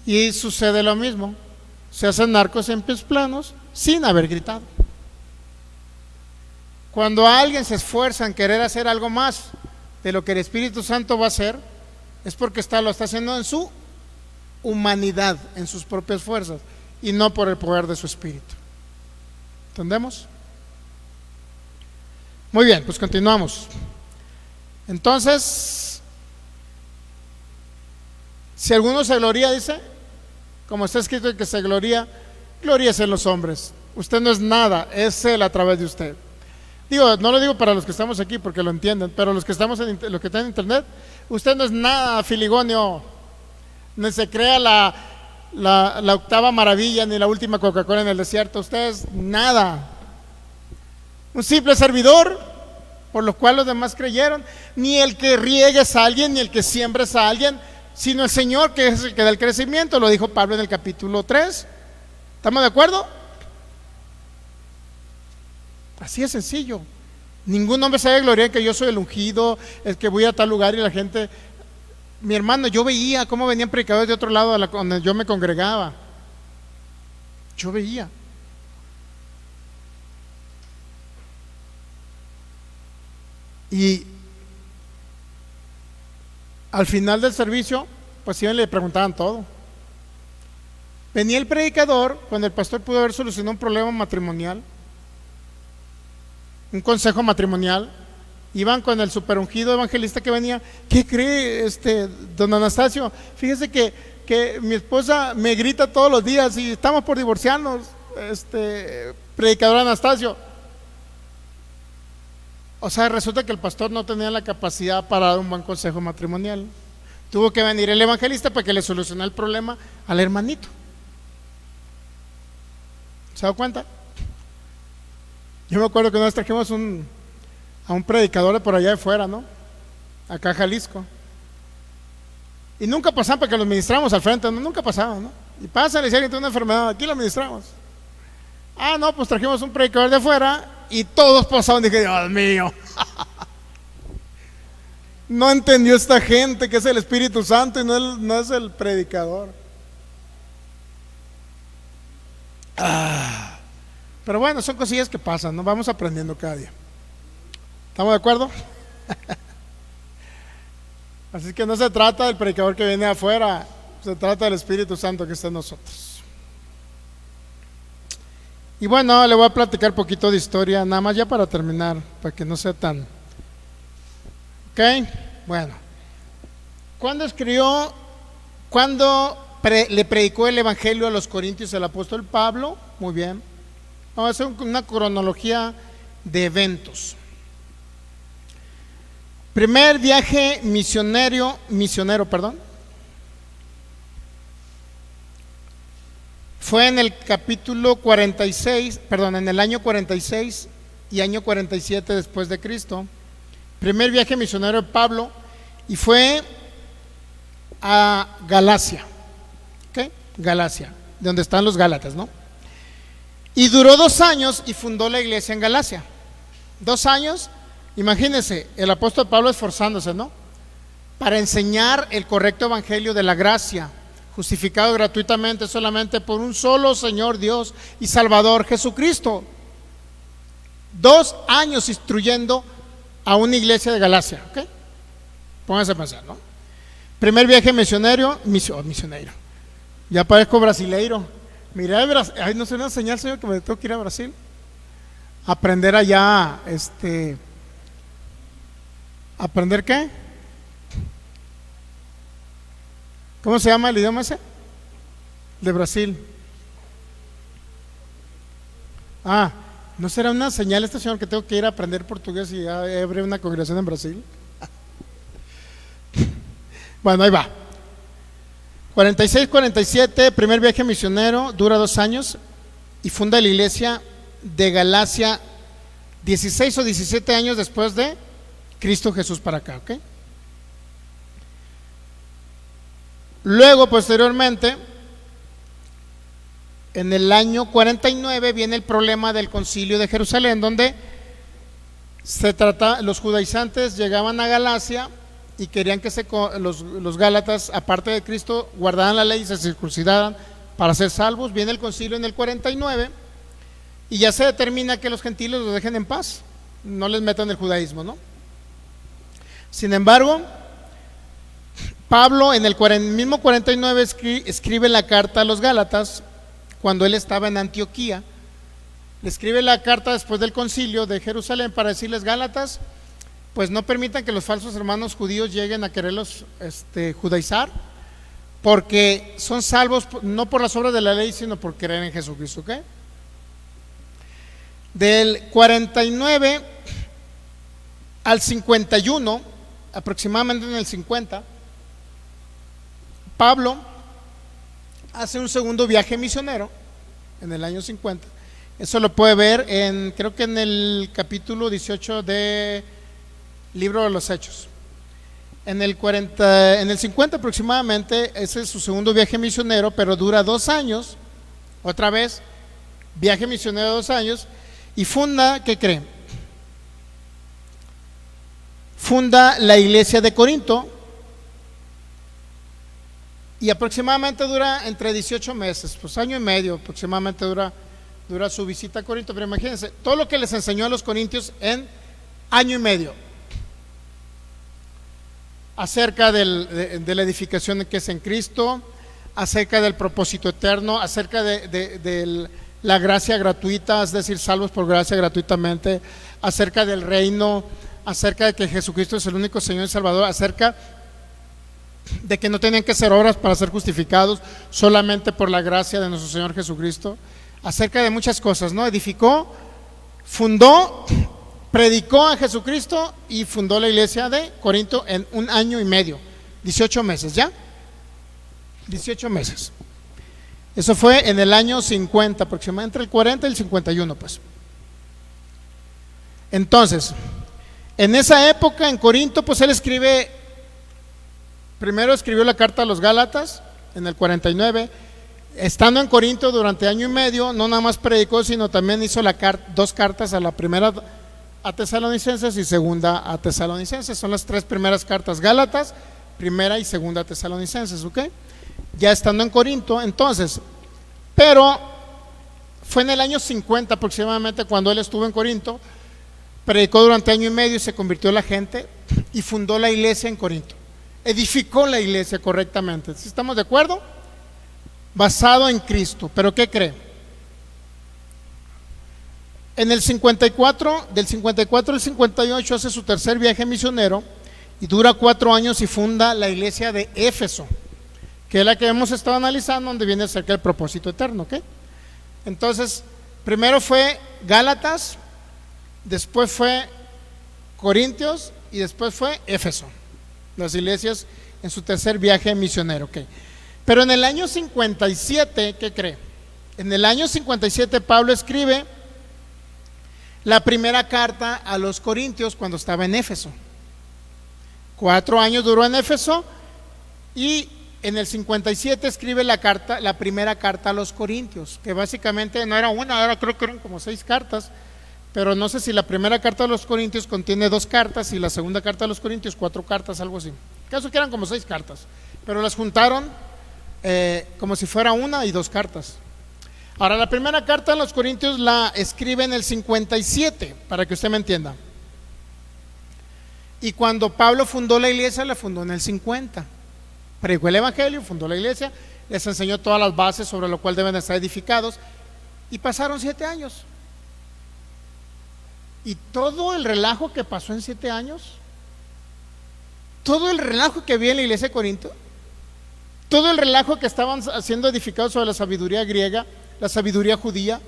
y sucede lo mismo. Se hacen narcos en pies planos sin haber gritado. Cuando alguien se esfuerza en querer hacer algo más de lo que el Espíritu Santo va a hacer, es porque lo está haciendo en su humanidad, en sus propias fuerzas, y no por el poder de su Espíritu. ¿Entendemos? Muy bien, pues continuamos. Entonces, si alguno se gloría, dice, como está escrito que se gloría, gloríese en los hombres. Usted no es nada, es Él a través de usted. Digo, no lo digo para los que estamos aquí porque lo entienden, pero los que estamos los que están en internet, usted no es nada, filigonio. No se crea la octava maravilla ni la última Coca-Cola en el desierto. Usted es nada, un simple servidor por lo cual los demás creyeron. Ni el que riegues a alguien, ni el que siembres a alguien, sino el Señor, que es el que da el crecimiento. Lo dijo Pablo en el capítulo 3. ¿Estamos de acuerdo? Así es sencillo. Ningún hombre se debe gloriar que yo soy el ungido, el que voy a tal lugar y la gente. Mi hermano, yo veía cómo venían predicadores de otro lado donde yo me congregaba. Yo veía. Y al final del servicio, pues iban y le preguntaban todo. Venía el predicador cuando el pastor pudo haber solucionado un problema matrimonial, un consejo matrimonial. Iban con el superungido evangelista que venía. ¿Qué cree don Anastasio? Fíjese que mi esposa me grita todos los días y estamos por divorciarnos, predicador Anastasio. O sea, resulta que el pastor no tenía la capacidad para dar un buen consejo matrimonial. Tuvo que venir el evangelista para que le solucionara el problema al hermanito. ¿Se da cuenta? Yo me acuerdo que nos trajimos a un predicador de por allá de fuera, ¿no? Acá en Jalisco. Y nunca pasaban para que los ministramos al frente, ¿no? Nunca pasaban, ¿no? Y pasan, y si alguien tiene una enfermedad, aquí lo ministramos. Ah, no, pues trajimos un predicador de fuera y todos pasaban. Dije, Dios mío, no entendió esta gente que es el Espíritu Santo y no es el predicador. Pero bueno, son cosillas que pasan, ¿no? Vamos aprendiendo cada día. ¿Estamos de acuerdo? Así que no se trata del predicador que viene de afuera, se trata del Espíritu Santo que está en nosotros. Y bueno, le voy a platicar poquito de historia, nada más ya para terminar, para que no sea tan... Ok, bueno. Le predicó el Evangelio a los Corintios el apóstol Pablo? Muy bien. Vamos a hacer una cronología de eventos. Primer viaje misionero, fue en el capítulo 46, en el año 46 y año 47 después de Cristo. Primer viaje misionero de Pablo, y fue a Galacia, ¿ok? Galacia, de donde están los Gálatas, ¿no? Y duró 2 años y fundó la iglesia en Galacia. 2 años, imagínense, el apóstol Pablo esforzándose, ¿no? Para enseñar el correcto evangelio de la gracia, justificado gratuitamente solamente por un solo Señor Dios y Salvador, Jesucristo. 2 años instruyendo a una iglesia de Galacia, ¿ok? Pónganse a pensar, ¿no? Primer viaje misionero. Ya parezco brasileiro. Mirá, ay, no se me va a enseñar, Señor, que me tengo que ir a Brasil. Aprender allá, ¿aprender qué? ¿Cómo se llama el idioma ese? De Brasil. ¿No será una señal esta, Señor, que tengo que ir a aprender portugués y ya abre una congregación en Brasil? Bueno, ahí va. 46-47, primer viaje misionero, dura 2 años y funda la iglesia de Galacia 16 o 17 años después de Cristo Jesús para acá, ¿ok? Luego, posteriormente, en el año 49 viene el problema del concilio de Jerusalén, donde los judaizantes llegaban a Galacia y querían que los gálatas, aparte de Cristo, guardaran la ley y se circuncidaran para ser salvos. Viene el concilio en el 49 y ya se determina que los gentiles los dejen en paz, no les metan el judaísmo, ¿no? Sin embargo, Pablo en el mismo 49 escribe la carta a los Gálatas cuando él estaba en Antioquía. Le escribe la carta después del concilio de Jerusalén para decirles: Gálatas, pues no permitan que los falsos hermanos judíos lleguen a quererlos judaizar, porque son salvos no por las obras de la ley, sino por creer en Jesucristo, ¿ok? Del 49 al 51, aproximadamente en el 50, Pablo hace un segundo viaje misionero en el año 50. Eso lo puede ver creo que en el capítulo 18 de Libro de los Hechos. En el 50 aproximadamente, ese es su segundo viaje misionero, pero dura 2 años. Otra vez, viaje misionero de 2 años, y funda, ¿qué creen? Funda la iglesia de Corinto, y aproximadamente dura entre 18 meses, pues año y medio aproximadamente dura su visita a Corinto. Pero imagínense, todo lo que les enseñó a los corintios en año y medio, acerca de la edificación que es en Cristo, acerca del propósito eterno, acerca de la gracia gratuita, es decir, salvos por gracia gratuitamente, acerca del reino, acerca de que Jesucristo es el único Señor y Salvador, acerca de que no tenían que hacer obras para ser justificados, solamente por la gracia de nuestro Señor Jesucristo, acerca de muchas cosas, ¿no? Edificó, fundó, predicó a Jesucristo y fundó la iglesia de Corinto en 1 año y medio, 18 meses, ¿ya? 18 meses. Eso fue en el año 50, aproximadamente entre el 40 y el 51, pues. Entonces, en esa época en Corinto, pues él primero escribió la carta a los Gálatas en el 49. Estando en Corinto durante 1 año y medio, no nada más predicó, sino también hizo 2 cartas, a la primera a Tesalonicenses y segunda a Tesalonicenses. Son las 3 primeras cartas: Gálatas, primera y segunda a Tesalonicenses, ¿ok? Ya estando en Corinto, entonces, pero fue en el año 50 aproximadamente cuando él estuvo en Corinto, predicó durante 1 año y medio y se convirtió la gente y fundó la iglesia en Corinto. Edificó la iglesia correctamente, ¿sí estamos de acuerdo? Basado en Cristo. Pero ¿qué cree? En el 54, del 54 al 58 hace su tercer viaje misionero y dura 4 años y funda la iglesia de Éfeso, que es la que hemos estado analizando, donde viene acerca del propósito eterno, ¿ok? Entonces, primero fue Gálatas, después fue Corintios y después fue Éfeso, las iglesias en su tercer viaje misionero, ¿ok? Pero en el año 57, ¿qué cree? En el año 57 Pablo escribe la primera carta a los Corintios cuando estaba en Éfeso. 4 años duró en Éfeso y en el 57 escribe la primera carta a los Corintios, que básicamente no era una, ahora creo que eran como 6 cartas, pero no sé si la primera carta a los Corintios contiene 2 cartas y la segunda carta a los Corintios 4 cartas, algo así. Caso que eran como 6 cartas, pero las juntaron como si fuera 1 y 2 cartas. Ahora, la primera carta a los Corintios la escribe en el 57, para que usted me entienda. Y cuando Pablo fundó la iglesia, la fundó en el 50. Predicó el evangelio, fundó la iglesia, les enseñó todas las bases sobre lo cual deben estar edificados, y pasaron 7 años. Y todo el relajo que pasó en 7 años, todo el relajo que había en la iglesia de Corinto, todo el relajo que estaban siendo edificados sobre la sabiduría griega, la sabiduría judía,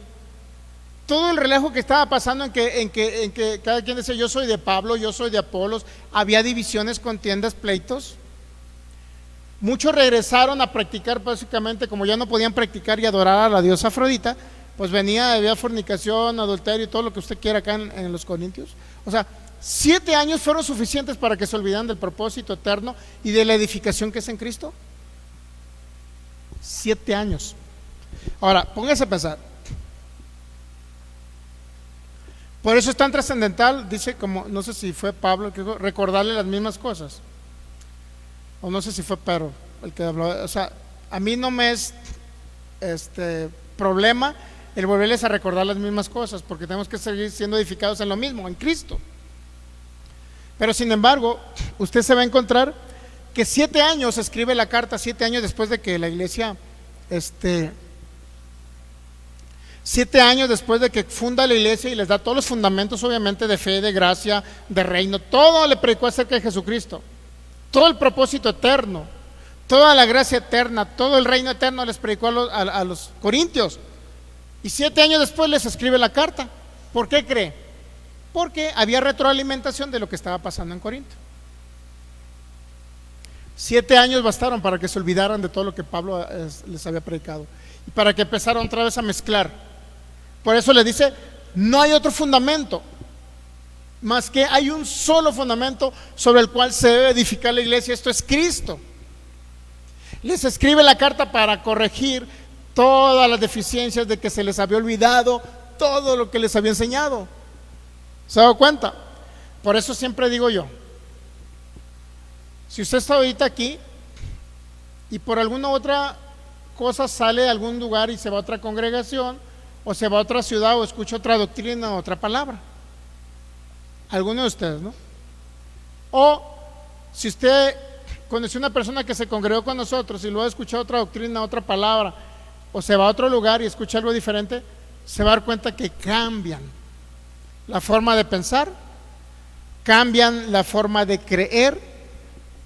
todo el relajo que estaba pasando en que cada quien decía yo soy de Pablo, yo soy de Apolos, había divisiones, contiendas, pleitos. Muchos regresaron a practicar, básicamente como ya no podían practicar y adorar a la diosa Afrodita, pues había fornicación, adulterio y todo lo que usted quiera acá en los Corintios. O sea, 7 años fueron suficientes para que se olvidaran del propósito eterno y de la edificación que es en Cristo. 7 años. Ahora, póngase a pensar. Por eso es tan trascendental, dice, como no sé si fue Pablo el que dijo, recordarle las mismas cosas, o no sé si fue Pedro el que habló. O sea, a mí no me es problema el volverles a recordar las mismas cosas, porque tenemos que seguir siendo edificados en lo mismo, en Cristo. Pero sin embargo, usted se va a encontrar que 7 años escribe la carta, 7 años después de que la iglesia 7 años después de que funda la iglesia y les da todos los fundamentos, obviamente, de fe, de gracia, de reino, todo le predicó acerca de Jesucristo, todo el propósito eterno, toda la gracia eterna, todo el reino eterno les predicó a los Corintios. Y 7 años después les escribe la carta. ¿Por qué cree? Porque había retroalimentación de lo que estaba pasando en Corinto. 7 años bastaron para que se olvidaran de todo lo que Pablo les había predicado y para que empezaran otra vez a mezclar. Por eso le dice, no hay otro fundamento, más que hay un solo fundamento sobre el cual se debe edificar la iglesia, esto es Cristo. Les escribe la carta para corregir todas las deficiencias de que se les había olvidado todo lo que les había enseñado. ¿Se ha dado cuenta? Por eso siempre digo yo, si usted está ahorita aquí y por alguna otra cosa sale de algún lugar y se va a otra congregación o se va a otra ciudad o escucha otra doctrina o otra palabra, alguno de ustedes, ¿no? O si usted conoció una persona que se congregó con nosotros y luego escuchó otra doctrina, otra palabra, o se va a otro lugar y escucha algo diferente, se va a dar cuenta que cambian la forma de pensar, cambian la forma de creer,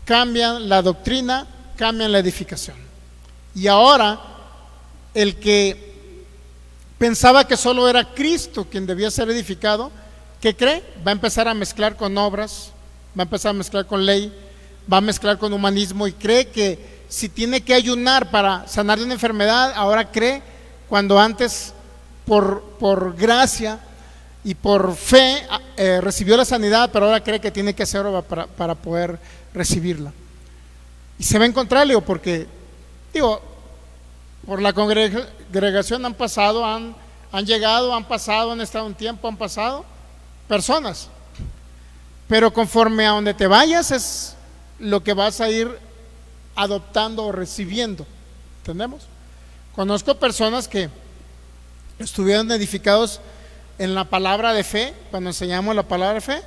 cambian la doctrina, cambian la edificación. Y ahora el que pensaba que solo era Cristo quien debía ser edificado, ¿qué cree? Va a empezar a mezclar con obras, va a empezar a mezclar con ley, va a mezclar con humanismo y cree que si tiene que ayunar para sanar de una enfermedad, ahora cree, cuando antes por gracia y por fe recibió la sanidad, pero ahora cree que tiene que hacer obra para poder recibirla. Y se va a encontrar, porque por la congregación han pasado, han llegado, han pasado, han estado un tiempo, han pasado personas, pero conforme a donde te vayas es lo que vas a ir adoptando o recibiendo. ¿Entendemos? Conozco personas que estuvieron edificados en la palabra de fe, cuando enseñamos la palabra de fe.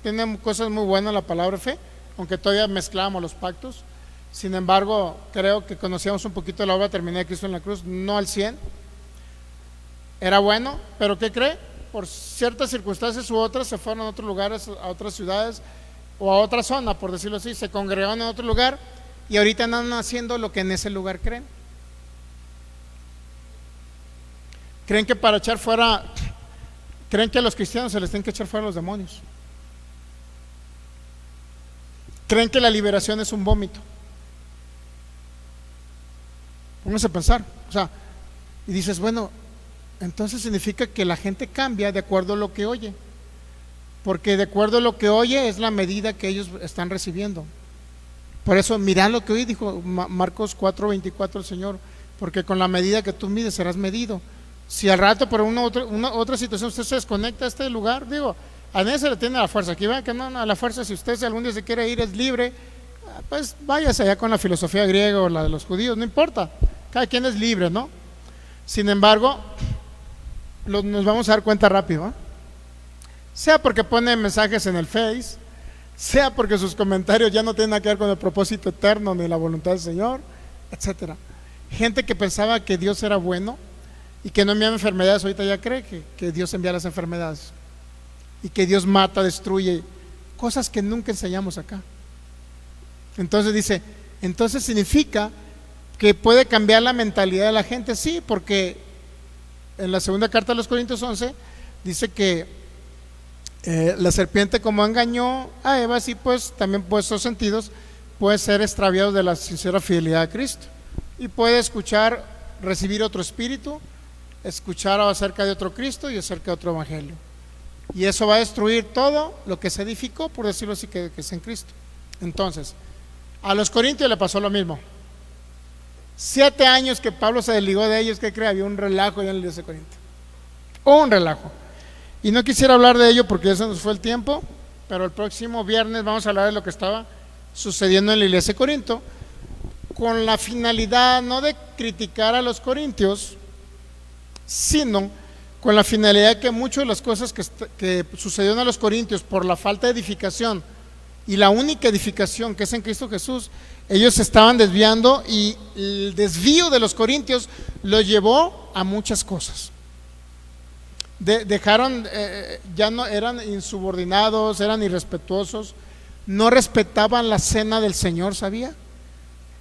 Tiene cosas muy buenas la palabra de fe, aunque todavía mezclábamos los pactos. Sin embargo, creo que conocíamos un poquito la obra terminada de Cristo en la cruz, no al 100. Era bueno, pero ¿qué cree? por ciertas circunstancias u otras se fueron a otros lugares, a otras ciudades o a otra zona, por decirlo así, se congregaron en otro lugar y ahorita andan haciendo lo que en ese lugar creen. Creen que para echar fuera, creen que a los cristianos se les tienen que echar fuera los demonios. Creen que la liberación es un vómito. Pónganse a pensar, o sea, y dices, bueno, entonces significa que la gente cambia de acuerdo a lo que oye, porque de acuerdo a lo que oye es la medida que ellos están recibiendo. Por eso, mirad lo que hoy dijo Marcos 4:24 el Señor, porque con la medida que tú mides serás medido. Si al rato por una otra situación usted se desconecta a este lugar, digo, a nadie se le tiene la fuerza. Aquí vean que no, a la fuerza, si usted algún día se quiere ir, es libre, pues váyase allá con la filosofía griega o la de los judíos, no importa, cada quien es libre, ¿no? Sin embargo, nos vamos a dar cuenta rápido, ¿eh? Sea porque pone mensajes en el Face, sea porque sus comentarios ya no tienen nada que ver con el propósito eterno ni la voluntad del Señor, etcétera. Gente que pensaba que Dios era bueno y que no enviaba enfermedades, ahorita ya cree que Dios envía las enfermedades y que Dios mata, destruye, cosas que nunca enseñamos acá. Entonces dice, entonces significa que puede cambiar la mentalidad de la gente. Sí, porque en la segunda carta de los Corintios 11 dice que la serpiente, como engañó a Eva, sí, pues también por esos sentidos puede ser extraviado de la sincera fidelidad a Cristo y puede escuchar, recibir otro espíritu, escuchar acerca de otro Cristo y acerca de otro evangelio, y eso va a destruir todo lo que se edificó, por decirlo así, que es en Cristo. Entonces, a los corintios le pasó lo mismo. 7 años que Pablo se desligó de ellos, ¿qué cree? Había un relajo ya en la iglesia de Corinto, un relajo, y no quisiera hablar de ello porque ya se nos fue el tiempo, pero el próximo viernes vamos a hablar de lo que estaba sucediendo en la iglesia de Corinto, con la finalidad no de criticar a los corintios, sino con la finalidad de que muchas de las cosas que sucedieron a los corintios por la falta de edificación y la única edificación que es en Cristo Jesús, ellos se estaban desviando, y el desvío de los corintios los llevó a muchas cosas. Dejaron, ya no eran insubordinados, eran irrespetuosos, no respetaban la cena del Señor, ¿sabía?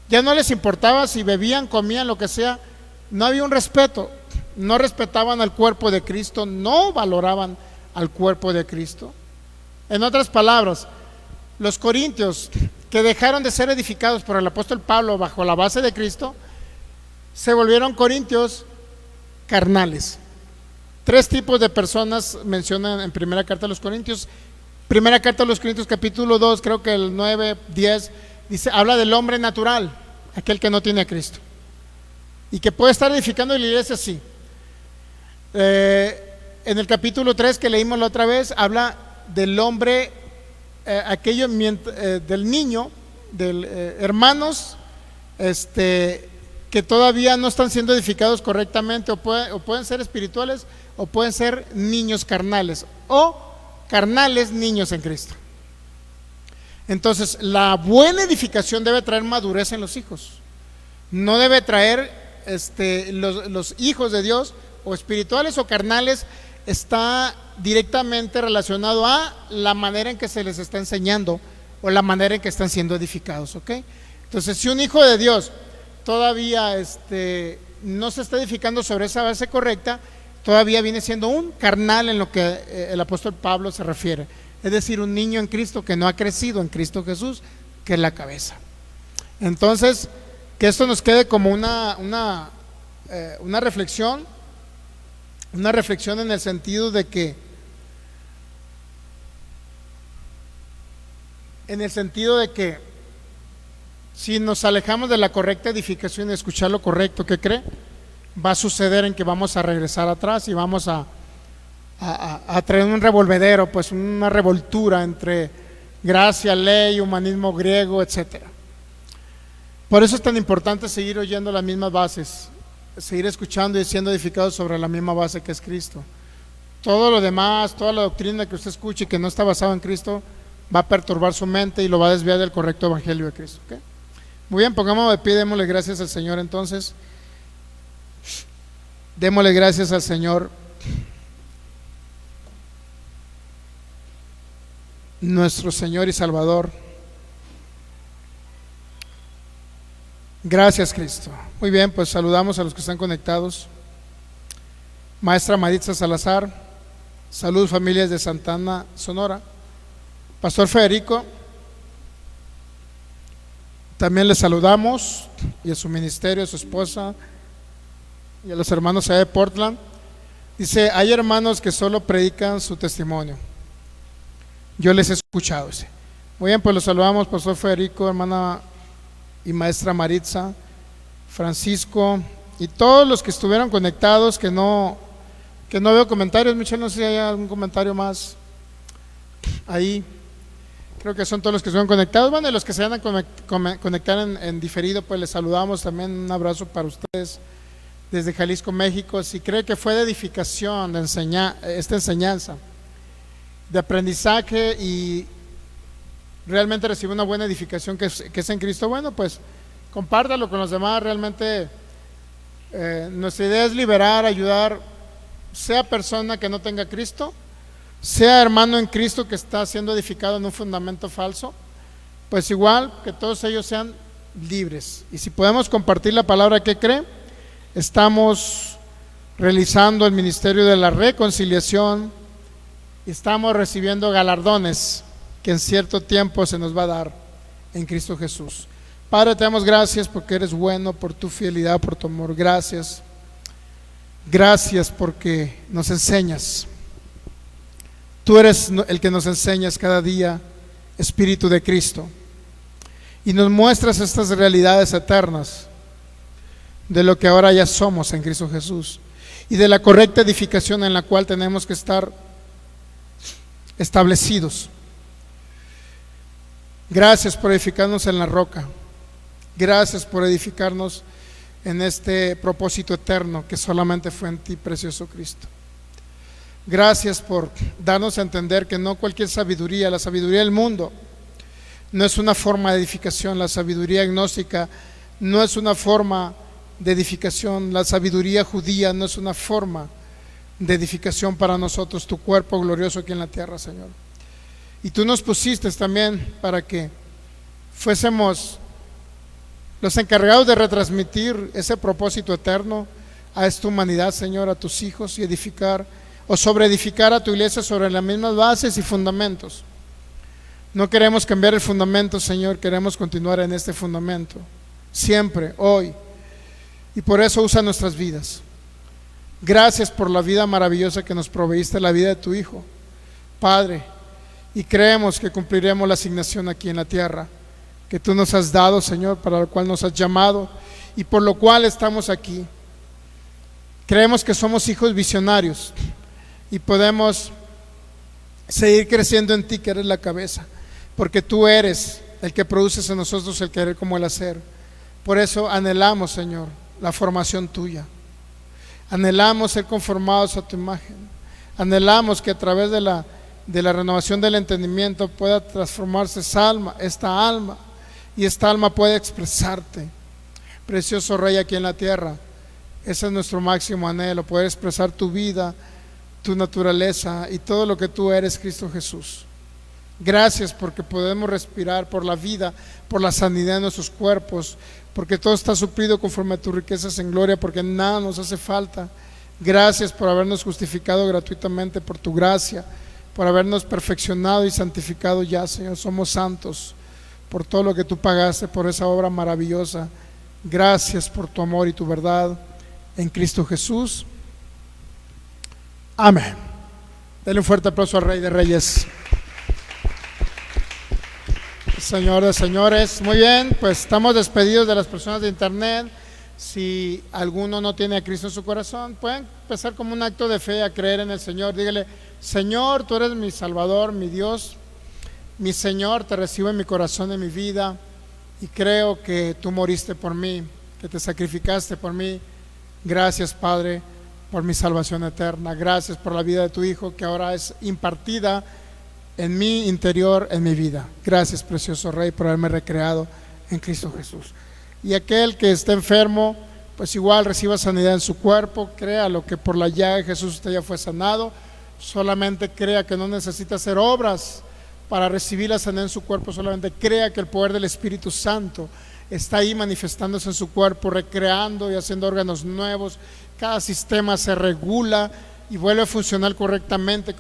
Ya no les importaba si bebían, comían, lo que sea, no había un respeto. No respetaban al cuerpo de Cristo, no valoraban al cuerpo de Cristo. En otras palabras, los corintios que dejaron de ser edificados por el apóstol Pablo bajo la base de Cristo, se volvieron corintios carnales. 3 tipos de personas mencionan en primera carta a los Corintios. Primera carta a los Corintios capítulo 2, creo que el 9, 10, dice, habla del hombre natural, aquel que no tiene a Cristo y que puede estar edificando la iglesia, sí. En el capítulo 3 que leímos la otra vez, habla del hombre, del niño, hermanos que todavía no están siendo edificados correctamente, o pueden ser espirituales, o pueden ser niños carnales, o carnales niños en Cristo. Entonces, la buena edificación debe traer madurez en los hijos, no debe traer los hijos de Dios, o espirituales o carnales, está directamente relacionado a la manera en que se les está enseñando o la manera en que están siendo edificados, ¿ok? Entonces, si un hijo de Dios todavía no se está edificando sobre esa base correcta, todavía viene siendo un carnal en lo que el apóstol Pablo se refiere, es decir, un niño en Cristo que no ha crecido en Cristo Jesús, que es la cabeza. Entonces, que esto nos quede como una reflexión en el sentido de que si nos alejamos de la correcta edificación y escuchar lo correcto, ¿qué cree? Va a suceder en que vamos a regresar atrás y vamos a traer un revolvedero, pues una revoltura entre gracia, ley, humanismo griego, etcétera. Por eso es tan importante seguir oyendo las mismas bases, seguir escuchando y siendo edificados sobre la misma base que es Cristo. Todo lo demás, toda la doctrina que usted escuche que no está basada en Cristo, va a perturbar su mente y lo va a desviar del correcto evangelio de Cristo, ¿okay? Muy bien, pongámonos de pie, démosle gracias al Señor. Entonces, démosle gracias al Señor nuestro Señor y Salvador. Gracias, Cristo. Muy bien, pues saludamos a los que están conectados. Maestra Maritza Salazar, salud familias de Santana, Sonora. Pastor Federico, también les saludamos, y a su ministerio, a su esposa y a los hermanos allá de Portland. Dice, hay hermanos que solo predican su testimonio. Yo les he escuchado. Dice. Muy bien, pues los saludamos, Pastor Federico, hermana y maestra Maritza, Francisco y todos los que estuvieron conectados, que no veo comentarios. Michelle, no sé si hay algún comentario más ahí. Creo que son todos los que estuvieron conectados. Bueno, y los que se van a conectar en diferido, pues les saludamos también. Un abrazo para ustedes desde Jalisco, México. Si cree que fue de edificación de esta enseñanza, de aprendizaje, y realmente recibe una buena edificación que es en Cristo, bueno, pues compártalo con los demás. Realmente nuestra idea es liberar, ayudar, sea persona que no tenga Cristo, sea hermano en Cristo que está siendo edificado en un fundamento falso, pues igual que todos ellos sean libres. Y si podemos compartir la palabra que cree, estamos realizando el ministerio de la reconciliación y estamos recibiendo galardones que en cierto tiempo se nos va a dar en Cristo Jesús. Padre, te damos gracias porque eres bueno, por tu fidelidad, por tu amor. Gracias. Gracias porque nos enseñas. Tú eres el que nos enseñas cada día, Espíritu de Cristo, y nos muestras estas realidades eternas de lo que ahora ya somos en Cristo Jesús y de la correcta edificación en la cual tenemos que estar establecidos. Gracias por edificarnos en la roca. Gracias por edificarnos en este propósito eterno que solamente fue en ti, precioso Cristo. Gracias por darnos a entender que no cualquier sabiduría, la sabiduría del mundo, no es una forma de edificación. La sabiduría gnóstica no es una forma de edificación. La sabiduría judía no es una forma de edificación para nosotros, tu cuerpo glorioso aquí en la tierra, Señor. Y tú nos pusiste también para que fuésemos los encargados de retransmitir ese propósito eterno a esta humanidad, Señor, a tus hijos, y edificar o sobreedificar a tu iglesia sobre las mismas bases y fundamentos. No queremos cambiar el fundamento, Señor, queremos continuar en este fundamento, siempre, hoy, y por eso usa nuestras vidas. Gracias por la vida maravillosa que nos proveíste, la vida de tu Hijo, Padre, y creemos que cumpliremos la asignación aquí en la tierra que tú nos has dado, Señor, para la cual nos has llamado y por lo cual estamos aquí. Creemos que somos hijos visionarios y podemos seguir creciendo en ti, que eres la cabeza, porque tú eres el que produces en nosotros el querer como el hacer. Por eso anhelamos, Señor, la formación tuya. Anhelamos ser conformados a tu imagen. Anhelamos que a través de la renovación del entendimiento pueda transformarse esta alma, y esta alma puede expresarte, precioso Rey, aquí en la tierra. Ese es nuestro máximo anhelo, poder expresar tu vida, tu naturaleza y todo lo que tú eres, Cristo Jesús. Gracias porque podemos respirar, por la vida, por la sanidad de nuestros cuerpos, porque todo está suplido conforme a tus riquezas en gloria, porque nada nos hace falta. Gracias por habernos justificado gratuitamente por tu gracia, por habernos perfeccionado y santificado ya, Señor. Somos santos por todo lo que tú pagaste, por esa obra maravillosa. Gracias por tu amor y tu verdad en Cristo Jesús. Amén. Denle un fuerte aplauso al Rey de Reyes, Señor de señores. Muy bien, pues estamos despedidos de las personas de internet. Si alguno no tiene a Cristo en su corazón, pueden empezar como un acto de fe a creer en el Señor. Dígale: Señor, tú eres mi Salvador, mi Dios, mi Señor, te recibo en mi corazón, en mi vida, y creo que tú moriste por mí, que te sacrificaste por mí. Gracias, Padre, por mi salvación eterna. Gracias por la vida de tu Hijo, que ahora es impartida en mi interior, en mi vida. Gracias, precioso Rey, por haberme recreado en Cristo Jesús. Y aquel que esté enfermo, pues igual reciba sanidad en su cuerpo. Créalo que por la llaga de Jesús usted ya fue sanado. Solamente crea que no necesita hacer obras para recibir la sanidad en su cuerpo, solamente crea que el poder del Espíritu Santo está ahí manifestándose en su cuerpo, recreando y haciendo órganos nuevos. Cada sistema se regula y vuelve a funcionar correctamente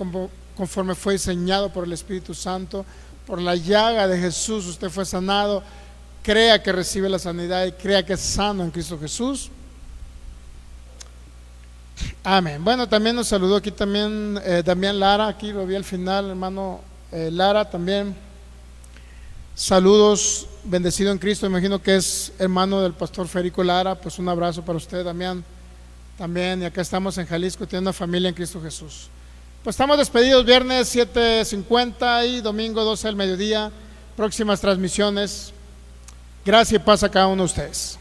conforme fue diseñado por el Espíritu Santo. Por la llaga de Jesús usted fue sanado. Crea que recibe la sanidad y crea que es sano en Cristo Jesús. Amén. Bueno, también nos saludó aquí también Damián Lara, aquí lo vi al final, hermano Lara también. Saludos, bendecido en Cristo, imagino que es hermano del pastor Federico Lara. Pues un abrazo para usted, Damián, también. Y acá estamos en Jalisco, teniendo una familia en Cristo Jesús. Pues estamos despedidos, viernes 7:50 y domingo 12 del mediodía. Próximas transmisiones. Gracias y paz a cada uno de ustedes.